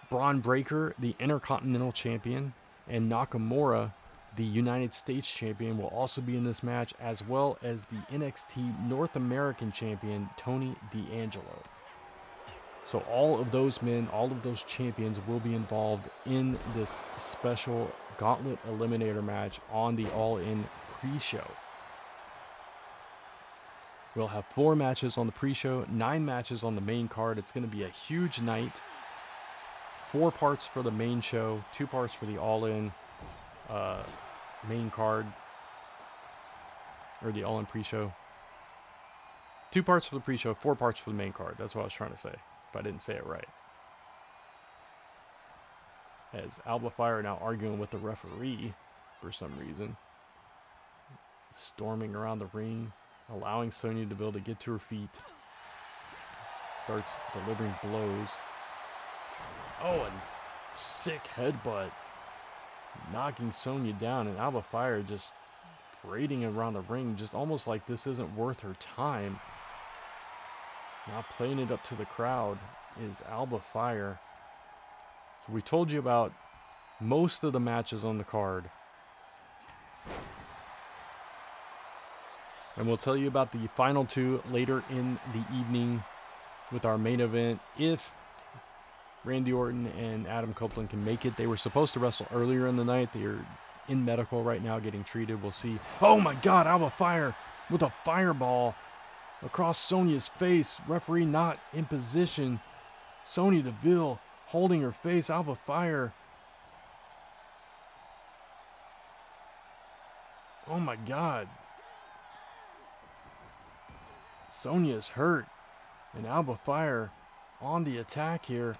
Braun Breaker, the Intercontinental champion, and Nakamura, the United States champion, will also be in this match, as well as the NXT North American champion Tony D'Angelo. So all of those men, all of those champions will be involved in this special Gauntlet Eliminator match on the All In pre-show. We'll have 4 matches on the pre-show, 9 matches on the main card. It's going to be a huge night. 4 parts for the main show, 2 parts for the All-In main card, or the All-In pre-show. 2 parts for the pre-show, 4 parts for the main card. That's what I was trying to say, but I didn't say it right. As Alba Fyre now arguing with the referee for some reason. Storming around the ring, allowing Sonya Deville to get to her feet. Starts delivering blows. Oh, and sick headbutt. Knocking Sonya down, and Alba Fyre just parading around the ring, just almost like this isn't worth her time. Now playing it up to the crowd is Alba Fyre. So we told you about most of the matches on the card. And we'll tell you about the final 2 later in the evening with our main event. If Randy Orton and Adam Copeland can make it. They were supposed to wrestle earlier in the night. They are in medical right now getting treated. We'll see. Oh my God, Alba Fyre with a fireball across Sonya's face. Referee not in position. Sonya Deville holding her face. Alba Fyre. Oh my God. Sonya's hurt. And Alba Fyre on the attack here.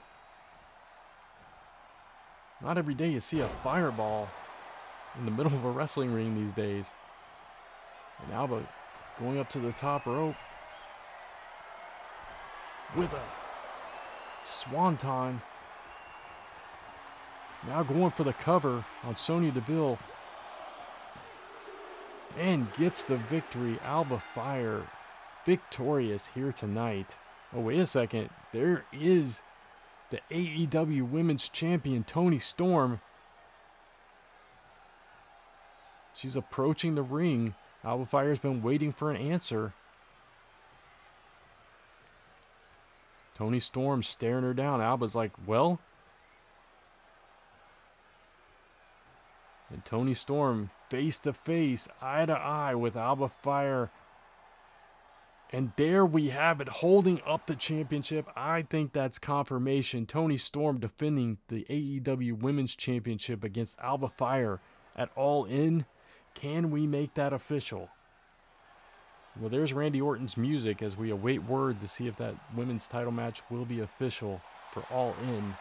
Not every day you see a fireball in the middle of a wrestling ring these days. And Alba going up to the top rope with a swanton. Now going for the cover on Sonya Deville. And gets the victory. Alba Fyre victorious here tonight. Oh, wait a second. There is the AEW Women's Champion, Toni Storm. She's approaching the ring. Alba Fyre's been waiting for an answer. Toni Storm staring her down. Alba's like, well. And Toni Storm face to face, eye to eye with Alba Fyre. And there we have it, holding up the championship. I think that's confirmation. Toni Storm defending the AEW Women's Championship against Alba Fyre at All In. Can we make that official? Well, there's Randy Orton's music as we await word to see if that women's title match will be official for All In.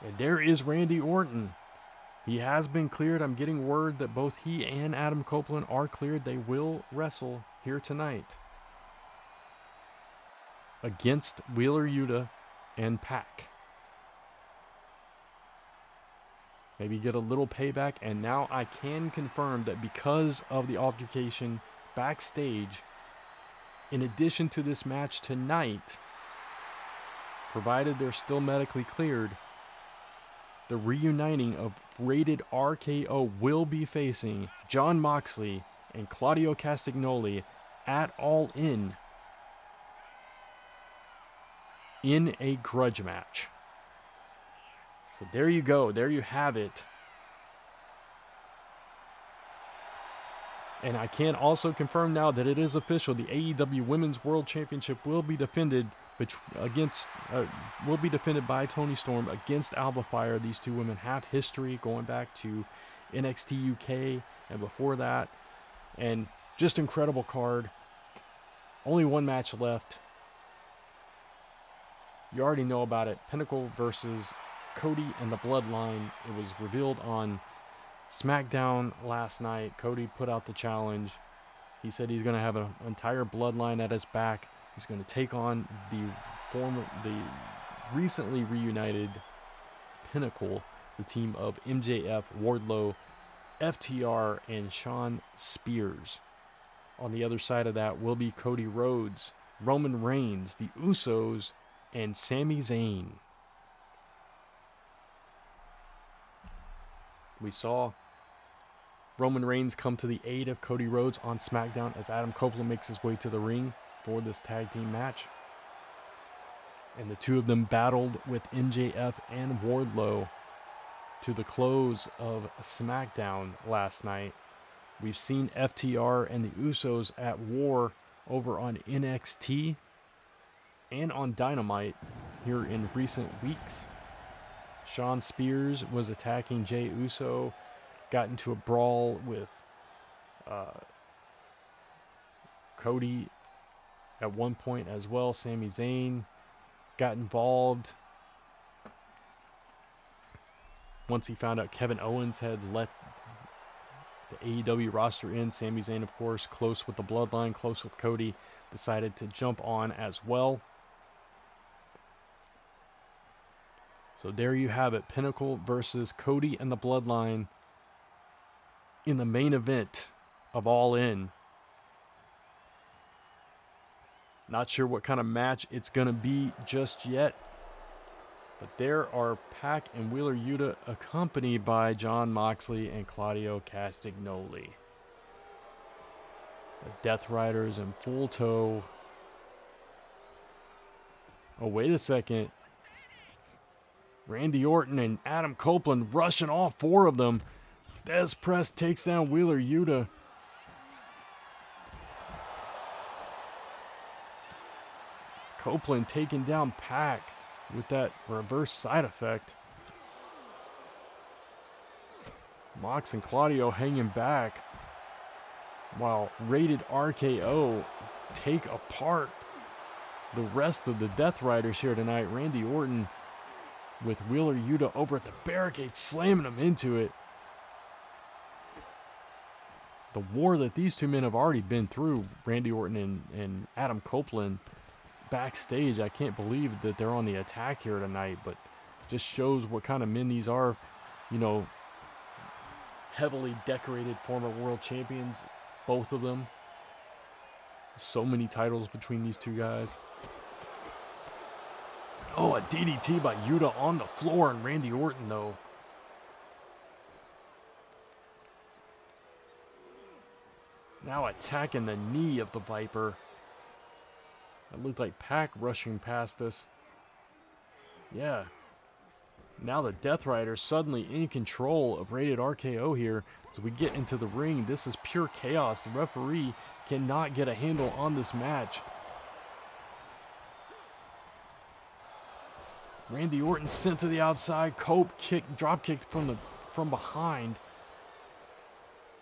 And there is Randy Orton. He has been cleared. I'm getting word that both he and Adam Copeland are cleared. They will wrestle here tonight against Wheeler Yuta and Pac. Maybe get a little payback. And now I can confirm that because of the altercation backstage, in addition to this match tonight, provided they're still medically cleared, the reuniting of Rated RKO will be facing Jon Moxley and Claudio Castagnoli at All In a grudge match. So there you go. There you have it. And I can also confirm now that it is official. The AEW Women's World Championship will be defended by Toni Storm against Alba Fyre. These two women have history going back to NXT UK and before that. And just incredible card. Only one match left. You already know about it. Pinnacle versus Cody and the Bloodline. It was revealed on SmackDown last night. Cody put out the challenge. He said he's going to have an entire Bloodline at his back. He's going to take on the recently reunited Pinnacle, the team of MJF, Wardlow, FTR, and Shawn Spears. on the other side of that will be Cody Rhodes, Roman Reigns, the Usos, and Sami Zayn. We saw Roman Reigns come to the aid of Cody Rhodes on SmackDown as Adam Copeland makes his way to the ring for this tag team match. And the two of them battled with MJF and Wardlow to the close of SmackDown last night. We've seen FTR and the Usos at war over on NXT and on Dynamite here in recent weeks. Shawn Spears was attacking Jey Uso, got into a brawl with Cody at one point as well. Sami Zayn got involved once he found out Kevin Owens had let the AEW roster in. Sami Zayn, of course, close with the Bloodline, close with Cody, decided to jump on as well. So there you have it, Pinnacle versus Cody and the Bloodline in the main event of All In. Not sure what kind of match it's going to be just yet, but there are Pac and Wheeler Yuta accompanied by Jon Moxley and Claudio Castagnoli. The Death Riders in full tow. Oh, wait a second. Randy Orton and Adam Copeland rushing all four of them. Dez Press takes down Wheeler Yuta. Copeland taking down Pac with that reverse side effect. Mox and Claudio hanging back while Rated RKO take apart the rest of the Death Riders here tonight. Randy Orton with Wheeler Yuta over at the barricade, slamming him into it. The war that these two men have already been through, Randy Orton and Adam Copeland, backstage. I can't believe that they're on the attack here tonight, but just shows what kind of men these are. You know, heavily decorated former world champions, both of them. So many titles between these two guys. Oh, a DDT by Yuta on the floor, and Randy Orton, though. Now attacking the knee of the Viper. That looked like Pac rushing past us. Yeah. Now the Death Riders suddenly in control of Rated RKO here. As we get into the ring, this is pure chaos. The referee cannot get a handle on this match. Randy Orton sent to the outside. Cope drop kicked from behind.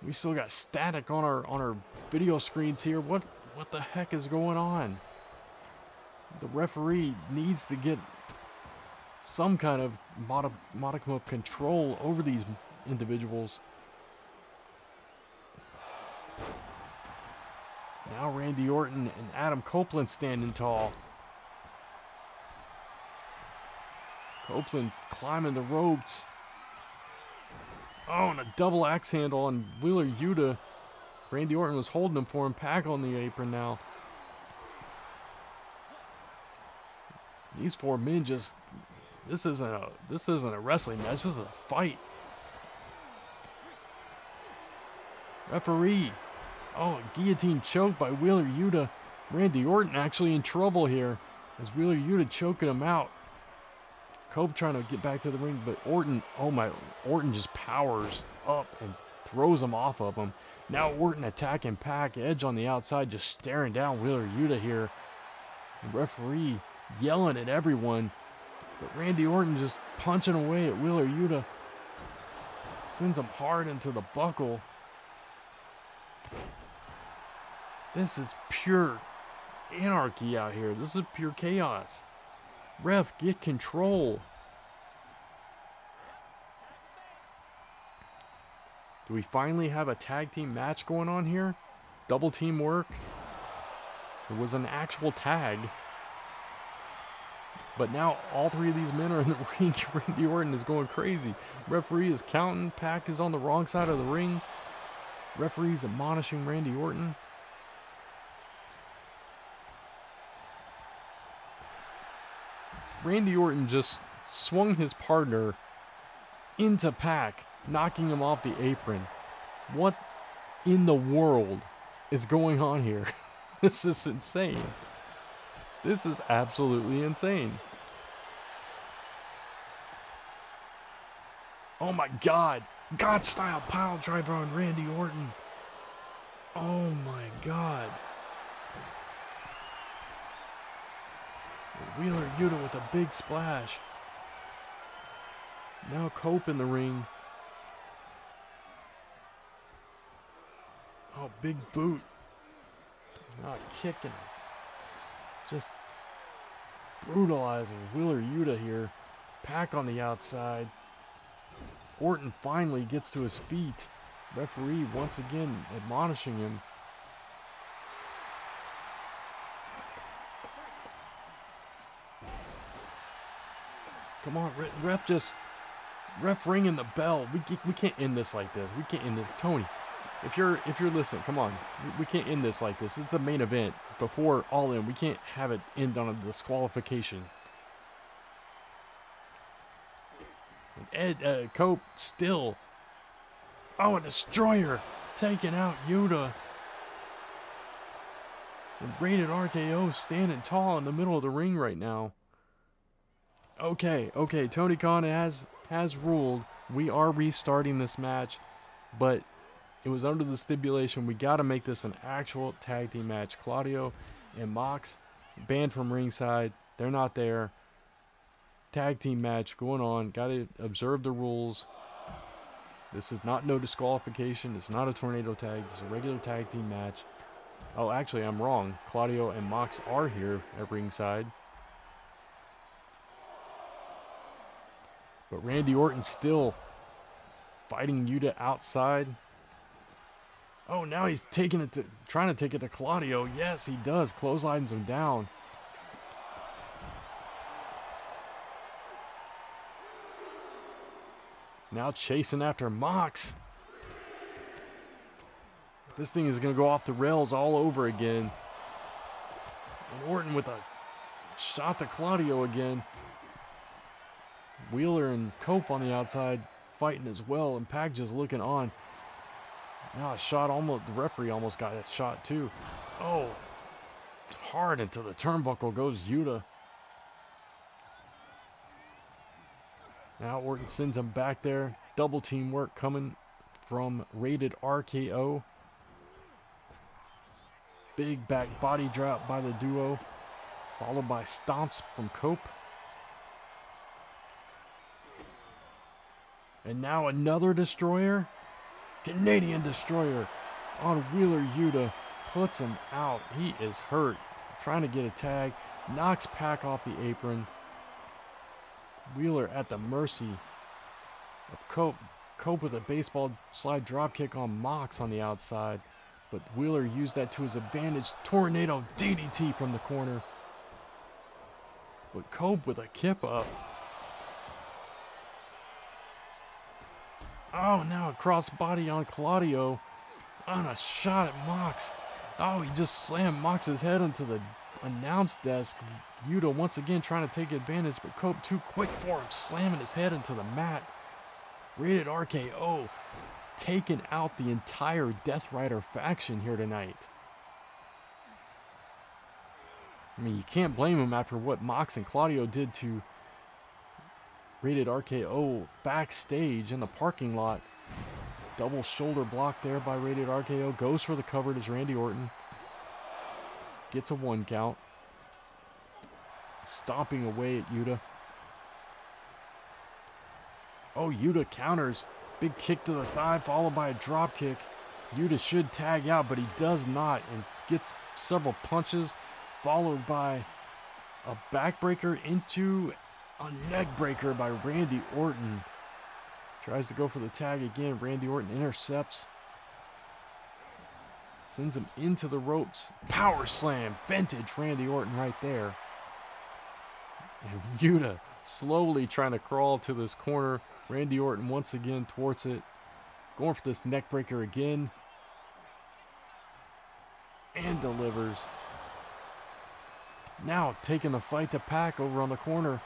We still got static on our video screens here. What the heck is going on? The referee needs to get some kind of modicum of control over these individuals. Now Randy Orton and Adam Copeland standing tall. Copeland climbing the ropes. Oh, and a double axe handle on Wheeler Yuta. Randy Orton was holding him for him. Pac on the apron now. These four men just, this isn't a wrestling match. This is a fight. Referee. Oh, a guillotine choke by Wheeler Yuta. Randy Orton actually in trouble here as Wheeler Yuta choking him out. Cope trying to get back to the ring, but Orton, Orton just powers up and throws him off of him. Now Orton attacking Pac, Edge on the outside, just staring down Wheeler Yuta here. The referee yelling at everyone, but Randy Orton just punching away at Wheeler Yuta. Sends him hard into the buckle. This is pure anarchy out here. This is pure chaos. Ref, get control. Do we finally have a tag team match going on here? Double team work. It was an actual tag. But now all three of these men are in the ring. Randy Orton is going crazy. Referee is counting. Pac is on the wrong side of the ring. Referee's admonishing Randy Orton. Randy Orton just swung his partner into Pac, knocking him off the apron. What in the world is going on here? This is insane. This is absolutely insane. Oh my God. God-style pile driver on Randy Orton. Oh my God. Wheeler Yuta with a big splash. Now Cope in the ring. Oh, big boot. Now kicking. Just brutalizing Wheeler Yuta here. Pac on the outside. Orton finally gets to his feet. Referee once again admonishing him. Come on, ref ringing the bell. We can't end this like this. We can't end this. Tony, if you're listening, come on. We can't end this like this. It's the main event. Before All In, we can't have it end on a disqualification. And Cope still. Oh, a destroyer taking out Yuta. And Rated RKO standing tall in the middle of the ring right now. Okay, Tony Khan has ruled we are restarting this match, but it was under the stipulation we got to make this an actual tag team match. Claudio and Mox banned from ringside. They're not there. Tag team match going on. Got to observe the rules. This is not no disqualification. It's not a tornado tag. This is a regular tag team match. Oh, actually, I'm wrong. Claudio and Mox are here at ringside. But Randy Orton still fighting Yuta outside. Oh, now he's trying to take it to Claudio. Yes, he does. Clotheslines him down. Now chasing after Mox. This thing is going to go off the rails all over again. And Orton with a shot to Claudio again. Wheeler and Cope on the outside fighting as well, and Pac just looking on. Now a shot, almost the referee almost got that shot too. Oh, hard into the turnbuckle goes Yuta. Now Orton sends him back there. Double team work coming from Rated RKO. Big back body drop by the duo, followed by stomps from Cope. And now another destroyer. Canadian destroyer on Wheeler Yuta. Puts him out. He is hurt. Trying to get a tag. Knocks Pac off the apron. Wheeler at the mercy of Cope. Cope with a baseball slide drop kick on Mox on the outside. But Wheeler used that to his advantage. Tornado DDT from the corner. But Cope with a kip up. Oh, now a crossbody on Claudio. On a shot at Mox. Oh, he just slammed Mox's head into the announce desk. Yuta once again trying to take advantage, but Cope too quick for him, slamming his head into the mat. Rated RKO taking out the entire Death Rider faction here tonight. I mean, you can't blame him after what Mox and Claudio did to Rated RKO backstage in the parking lot. Double shoulder block there by Rated RKO. Goes for the cover as Randy Orton. Gets a 1 count. Stomping away at Yuta. Oh, Yuta counters. Big kick to the thigh followed by a drop kick. Yuta should tag out, but he does not, and gets several punches followed by a backbreaker into a neck breaker by Randy Orton. Tries to go for the tag again. Randy Orton intercepts. Sends him into the ropes. Power slam. Vintage Randy Orton right there. And Yuta slowly trying to crawl to this corner. Randy Orton once again towards it. Going for this neck breaker again. And delivers. Now taking the fight to Pac over on the corner.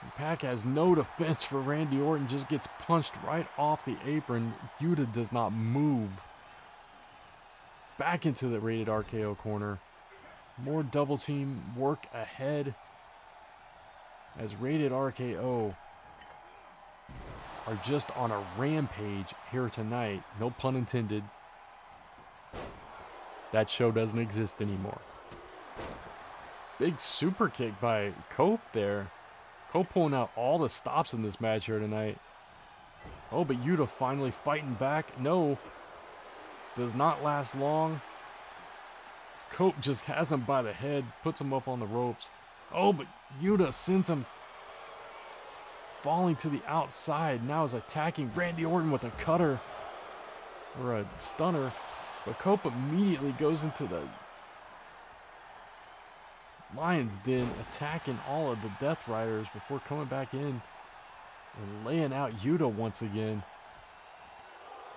And Pac has no defense for Randy Orton, just gets punched right off the apron. Yuta does not move. Back into the rated RKO corner. More double team work ahead as rated RKO are just on a rampage here tonight. No pun intended. That show doesn't exist anymore. Big super kick by Cope there. Cope pulling out all the stops in this match here tonight. Oh, but Yuta finally fighting back. No. Does not last long. Cope just has him by the head. Puts him up on the ropes. Oh, but Yuta sends him falling to the outside. Now is attacking Randy Orton with a cutter. Or a stunner. But Cope immediately goes into the Lion's Den, attacking all of the Death Riders before coming back in and laying out Yuta once again.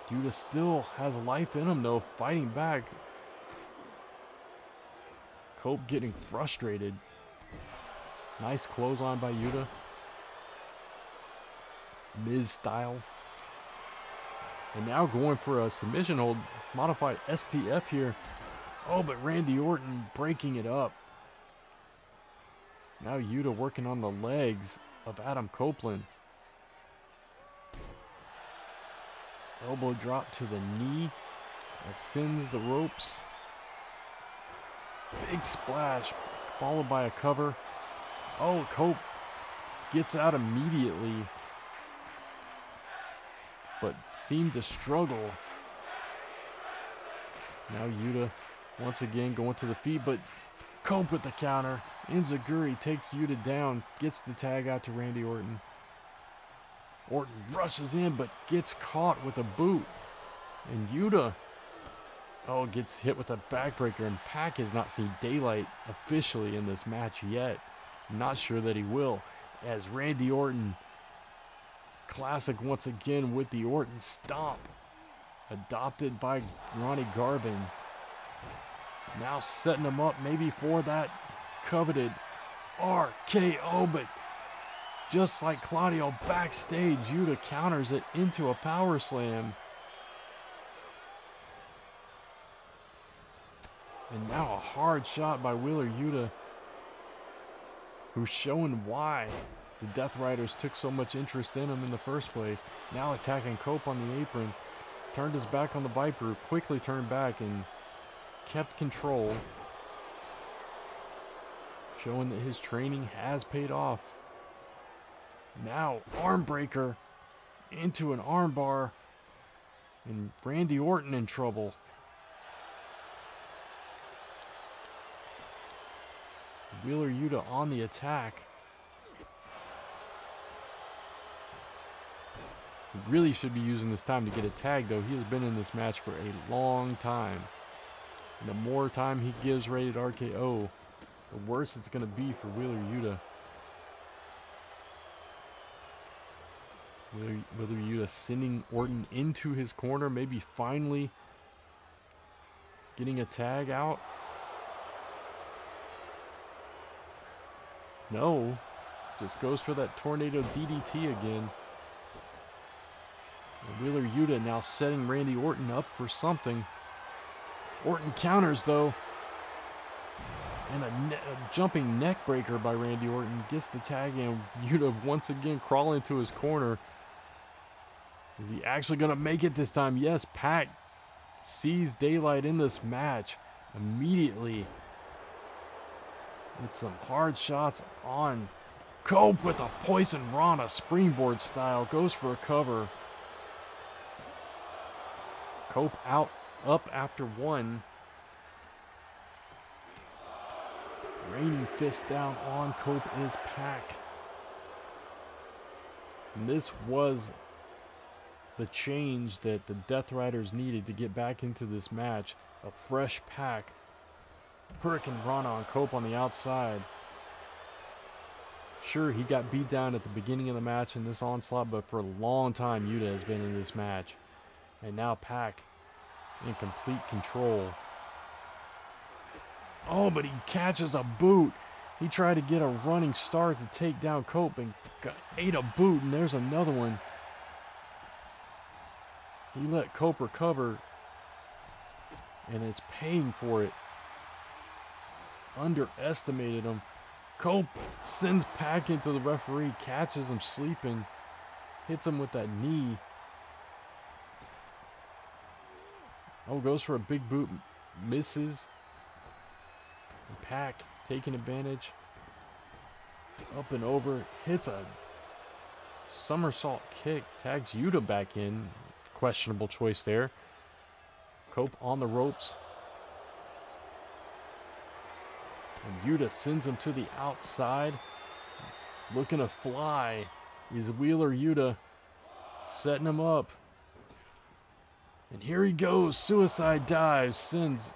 Yuta still has life in him though, fighting back. Cope getting frustrated. Nice clothesline by Yuta. Miz style. And now going for a submission hold, modified STF here. Oh, but Randy Orton breaking it up. Now Yuta working on the legs of Adam Copeland. Elbow drop to the knee. Ascends the ropes. Big splash followed by a cover. Oh, Cope gets out immediately, but seemed to struggle. Now Yuta once again going to the feet, but Cope with the counter. Enziguri takes Yuta down, gets the tag out to Randy Orton. Orton rushes in, but gets caught with a boot. And Yuta, gets hit with a backbreaker, and Pac has not seen daylight officially in this match yet. I'm not sure that he will, as Randy Orton, classic once again with the Orton Stomp, adopted by Ronnie Garvin. Now setting him up maybe for that coveted RKO, but just like Claudio backstage, Yuta counters it into a power slam. And now a hard shot by Wheeler Yuta, who's showing why the Death Riders took so much interest in him in the first place. Now attacking Cope on the apron. Turned his back on the Viper, quickly turned back and kept control. Showing that his training has paid off. Now arm breaker into an arm bar. And Randy Orton in trouble. Wheeler Yuta on the attack. He really should be using this time to get a tag, though. He has been in this match for a long time. And the more time he gives rated RKO, the worse it's going to be for Wheeler Yuta. Wheeler Yuta sending Orton into his corner, maybe finally getting a tag out. No, just goes for that tornado DDT again. And Wheeler Yuta now setting Randy Orton up for something. Orton counters though. And a jumping neck breaker by Randy Orton gets the tag, and Yuta once again crawling to his corner. Is he actually going to make it this time? Yes, Pac sees daylight in this match immediately. With some hard shots on Cope with a Poison Rana springboard style. Goes for a cover. Cope up after one. Raining fist down on Cope is Pac. And this was the change that the Death Riders needed to get back into this match. A fresh Pac. Hurricane Rana on Cope on the outside. Sure, he got beat down at the beginning of the match in this onslaught, but for a long time Yuta has been in this match. And now Pac in complete control. Oh, but he catches a boot. He tried to get a running start to take down Cope and ate a boot, and there's another one. He let Cope recover and is paying for it. Underestimated him. Cope sends Pac into the referee, catches him sleeping, hits him with that knee. Oh, goes for a big boot, misses. And Pac taking advantage. Up and over, hits a somersault kick, tags Yuta back in. Questionable choice there. Cope on the ropes. And Yuta sends him to the outside. Looking to fly is Wheeler Yuta, setting him up. And here he goes. Suicide dive sends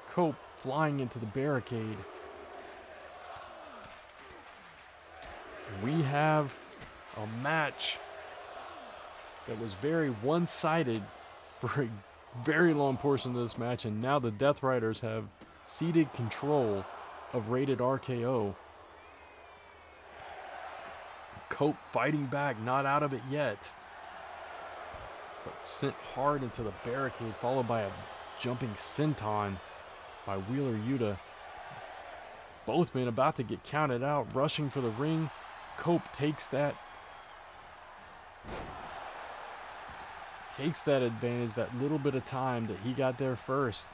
Cope flying into the barricade. We have a match that was very one-sided for a very long portion of this match, and now the Death Riders have ceded control of Rated RKO. Cope fighting back, not out of it yet, but sent hard into the barricade, followed by a jumping senton by Wheeler Yuta. Both men about to get counted out, rushing for the ring. Cope takes that advantage, that little bit of time that he got there first.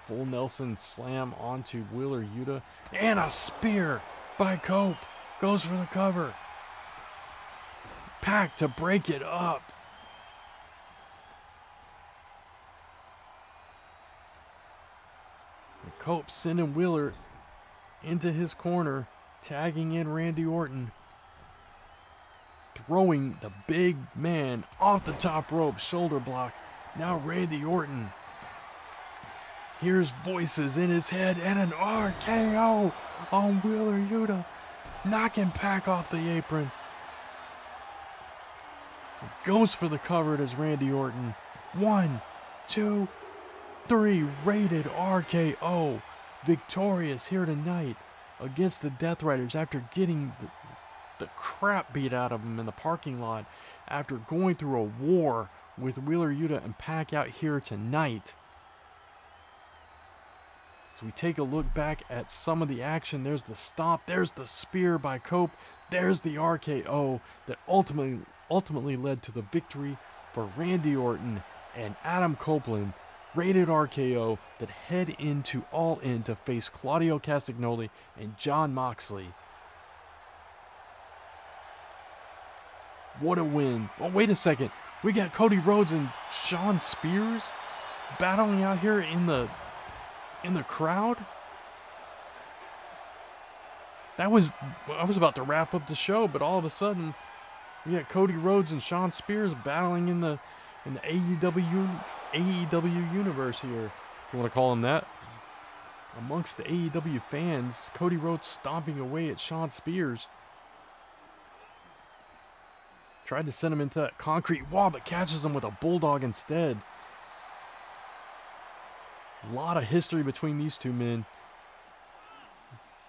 Full Nelson slam onto Wheeler Yuta, and a spear by Cope. Goes for the cover. Pac to break it up. And Cope sending Wheeler into his corner, tagging in Randy Orton. Throwing the big man off the top rope, shoulder block. Now Randy Orton hears voices in his head and an RKO on Wheeler Yuta, knocking Pac off the apron. Goes for the cover as Randy Orton. 1, 2, 3, Rated RKO. Victorious here tonight against the Death Riders after getting the crap beat out of him in the parking lot, after going through a war with Wheeler Yuta and Pac out here tonight. So we take a look back at some of the action. There's the stomp, there's the spear by Cope, there's the RKO that ultimately led to the victory for Randy Orton and Adam Copeland. Rated RKO that head into All In to face Claudio Castagnoli and Jon Moxley. What a win. Oh, wait a second. We got Cody Rhodes and Shawn Spears battling out here in the crowd. I was about to wrap up the show, but all of a sudden we got Cody Rhodes and Shawn Spears battling in the AEW universe here, if you want to call them that. Amongst the AEW fans, Cody Rhodes stomping away at Shawn Spears. Tried to send him into that concrete wall, but catches him with a bulldog instead. A lot of history between these two men.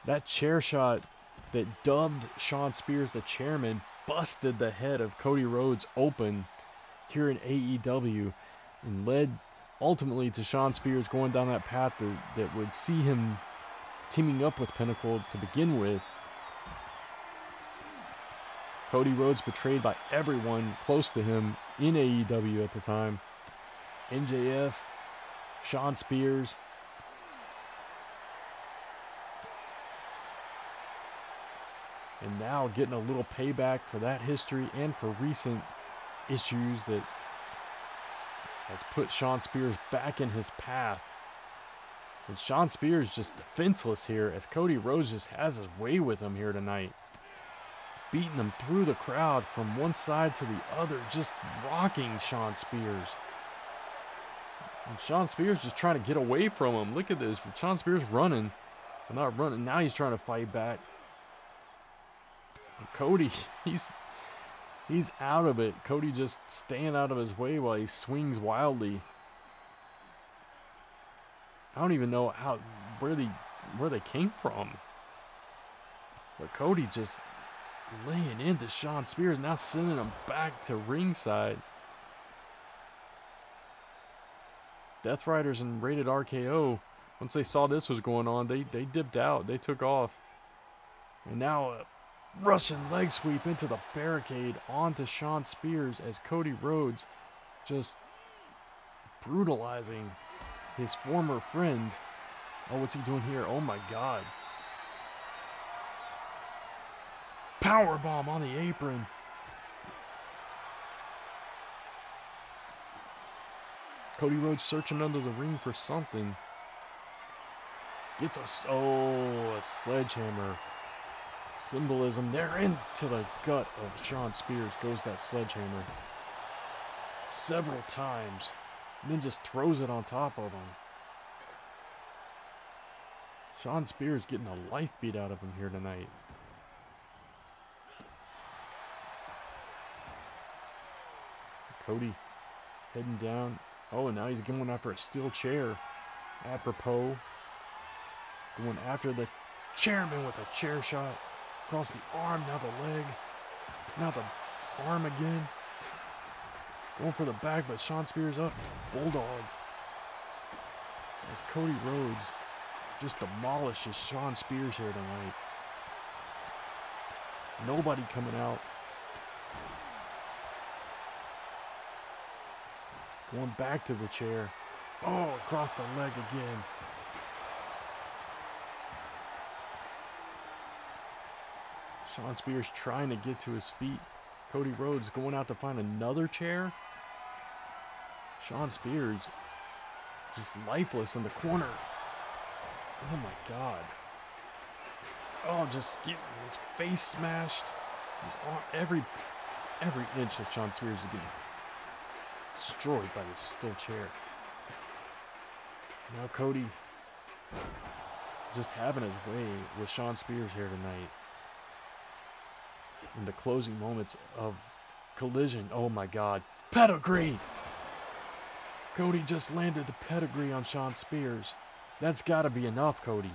That chair shot that dubbed Shawn Spears the chairman busted the head of Cody Rhodes open here in AEW and led ultimately to Shawn Spears going down that path that would see him teaming up with Pinnacle to begin with. Cody Rhodes betrayed by everyone close to him in AEW at the time. MJF, Shawn Spears. And now getting a little payback for that history and for recent issues that has put Shawn Spears back in his path. And Shawn Spears just defenseless here as Cody Rhodes just has his way with him here tonight. Beating him through the crowd from one side to the other, just rocking Shawn Spears. And Shawn Spears just trying to get away from him. Look at this. Shawn Spears running. Well, not running. Now he's trying to fight back. And Cody, he's out of it. Cody just staying out of his way while he swings wildly. I don't even know where they came from. But Cody just laying into Shawn Spears, now sending him back to ringside. Death Riders and Rated RKO, once they saw this was going on, they dipped out. They took off. And now a Russian leg sweep into the barricade onto Shawn Spears as Cody Rhodes just brutalizing his former friend. Oh, what's he doing here? Oh my God. Powerbomb on the apron. Cody Rhodes searching under the ring for something. Gets a sledgehammer. Symbolism there into the gut of Shawn Spears goes that sledgehammer. Several times. And then just throws it on top of him. Shawn Spears getting the life beat out of him here tonight. Cody heading down. Oh, and now he's going after a steel chair. Apropos. Going after the chairman with a chair shot. Across the arm, now the leg. Now the arm again. Going for the back, but Shawn Spears up. Bulldog. As Cody Rhodes just demolishes Shawn Spears here tonight. Nobody coming out. Going back to the chair. Oh, across the leg again. Shawn Spears trying to get to his feet. Cody Rhodes going out to find another chair. Shawn Spears just lifeless in the corner. Oh my God. Oh, just getting his face smashed. Every inch of Shawn Spears is getting destroyed by this steel chair. Now Cody just having his way with Shawn Spears here tonight. In the closing moments of Collision. Oh my God. Pedigree! Cody just landed the pedigree on Shawn Spears. That's got to be enough, Cody.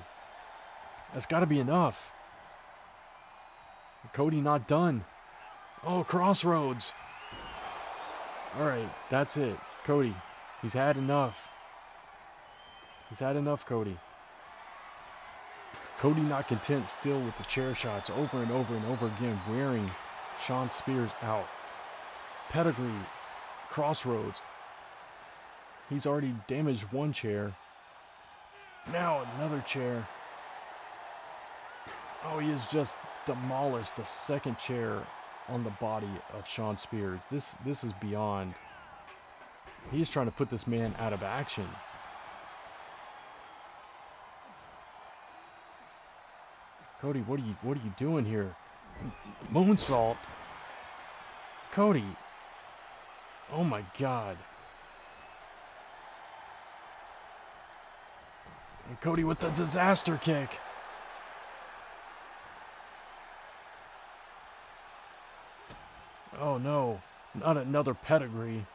That's got to be enough. Cody not done. Oh, crossroads. All right, that's it. Cody, he's had enough. He's had enough, Cody. Cody not content still with the chair shots over and over and over again, wearing Shawn Spears out. Pedigree, crossroads. He's already damaged one chair. Now another chair. Oh, he has just demolished the second chair on the body of Shawn Spears. This is beyond. He's trying to put this man out of action. Cody, what are you doing here? Moonsault. Cody. Oh my God. And Cody with the disaster kick. Oh no, not another pedigree.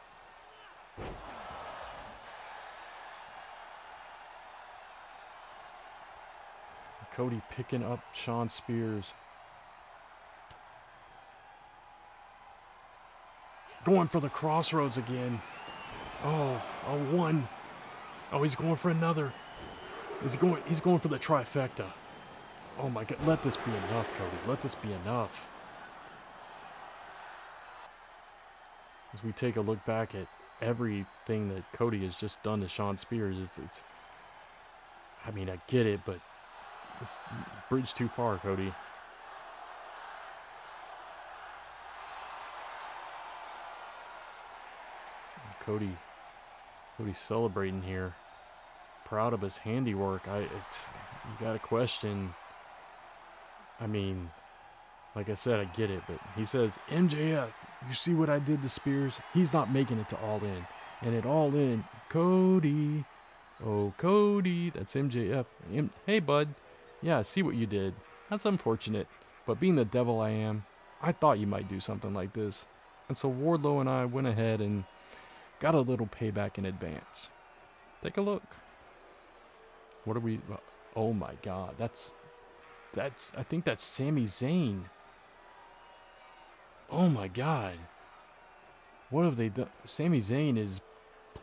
Cody picking up Shawn Spears. Going for the crossroads again. Oh, a one. Oh, he's going for another. He's going for the trifecta. Oh my God, let this be enough, Cody. Let this be enough. As we take a look back at everything that Cody has just done to Shawn Spears, it's I mean, I get it, but it's bridge too far, Cody. Cody's celebrating here. Proud of his handiwork. You got to question. I mean, like I said, I get it, but he says, MJF, you see what I did to Spears? He's not making it to All In. And at All In, Cody. Oh, Cody. That's MJF. Hey, bud. Yeah, I see what you did. That's unfortunate. But being the devil I am, I thought you might do something like this. And so Wardlow and I went ahead and got a little payback in advance. Take a look. What are we? Oh my God, that's. I think that's Sami Zayn. Oh my God. What have they done? Sami Zayn is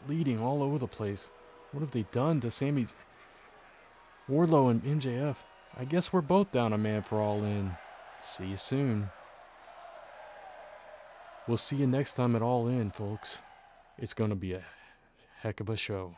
bleeding all over the place. What have they done to Sami's? Wardlow and MJF. I guess we're both down a man for All In. See you soon. We'll see you next time at All In, folks. It's going to be a heck of a show.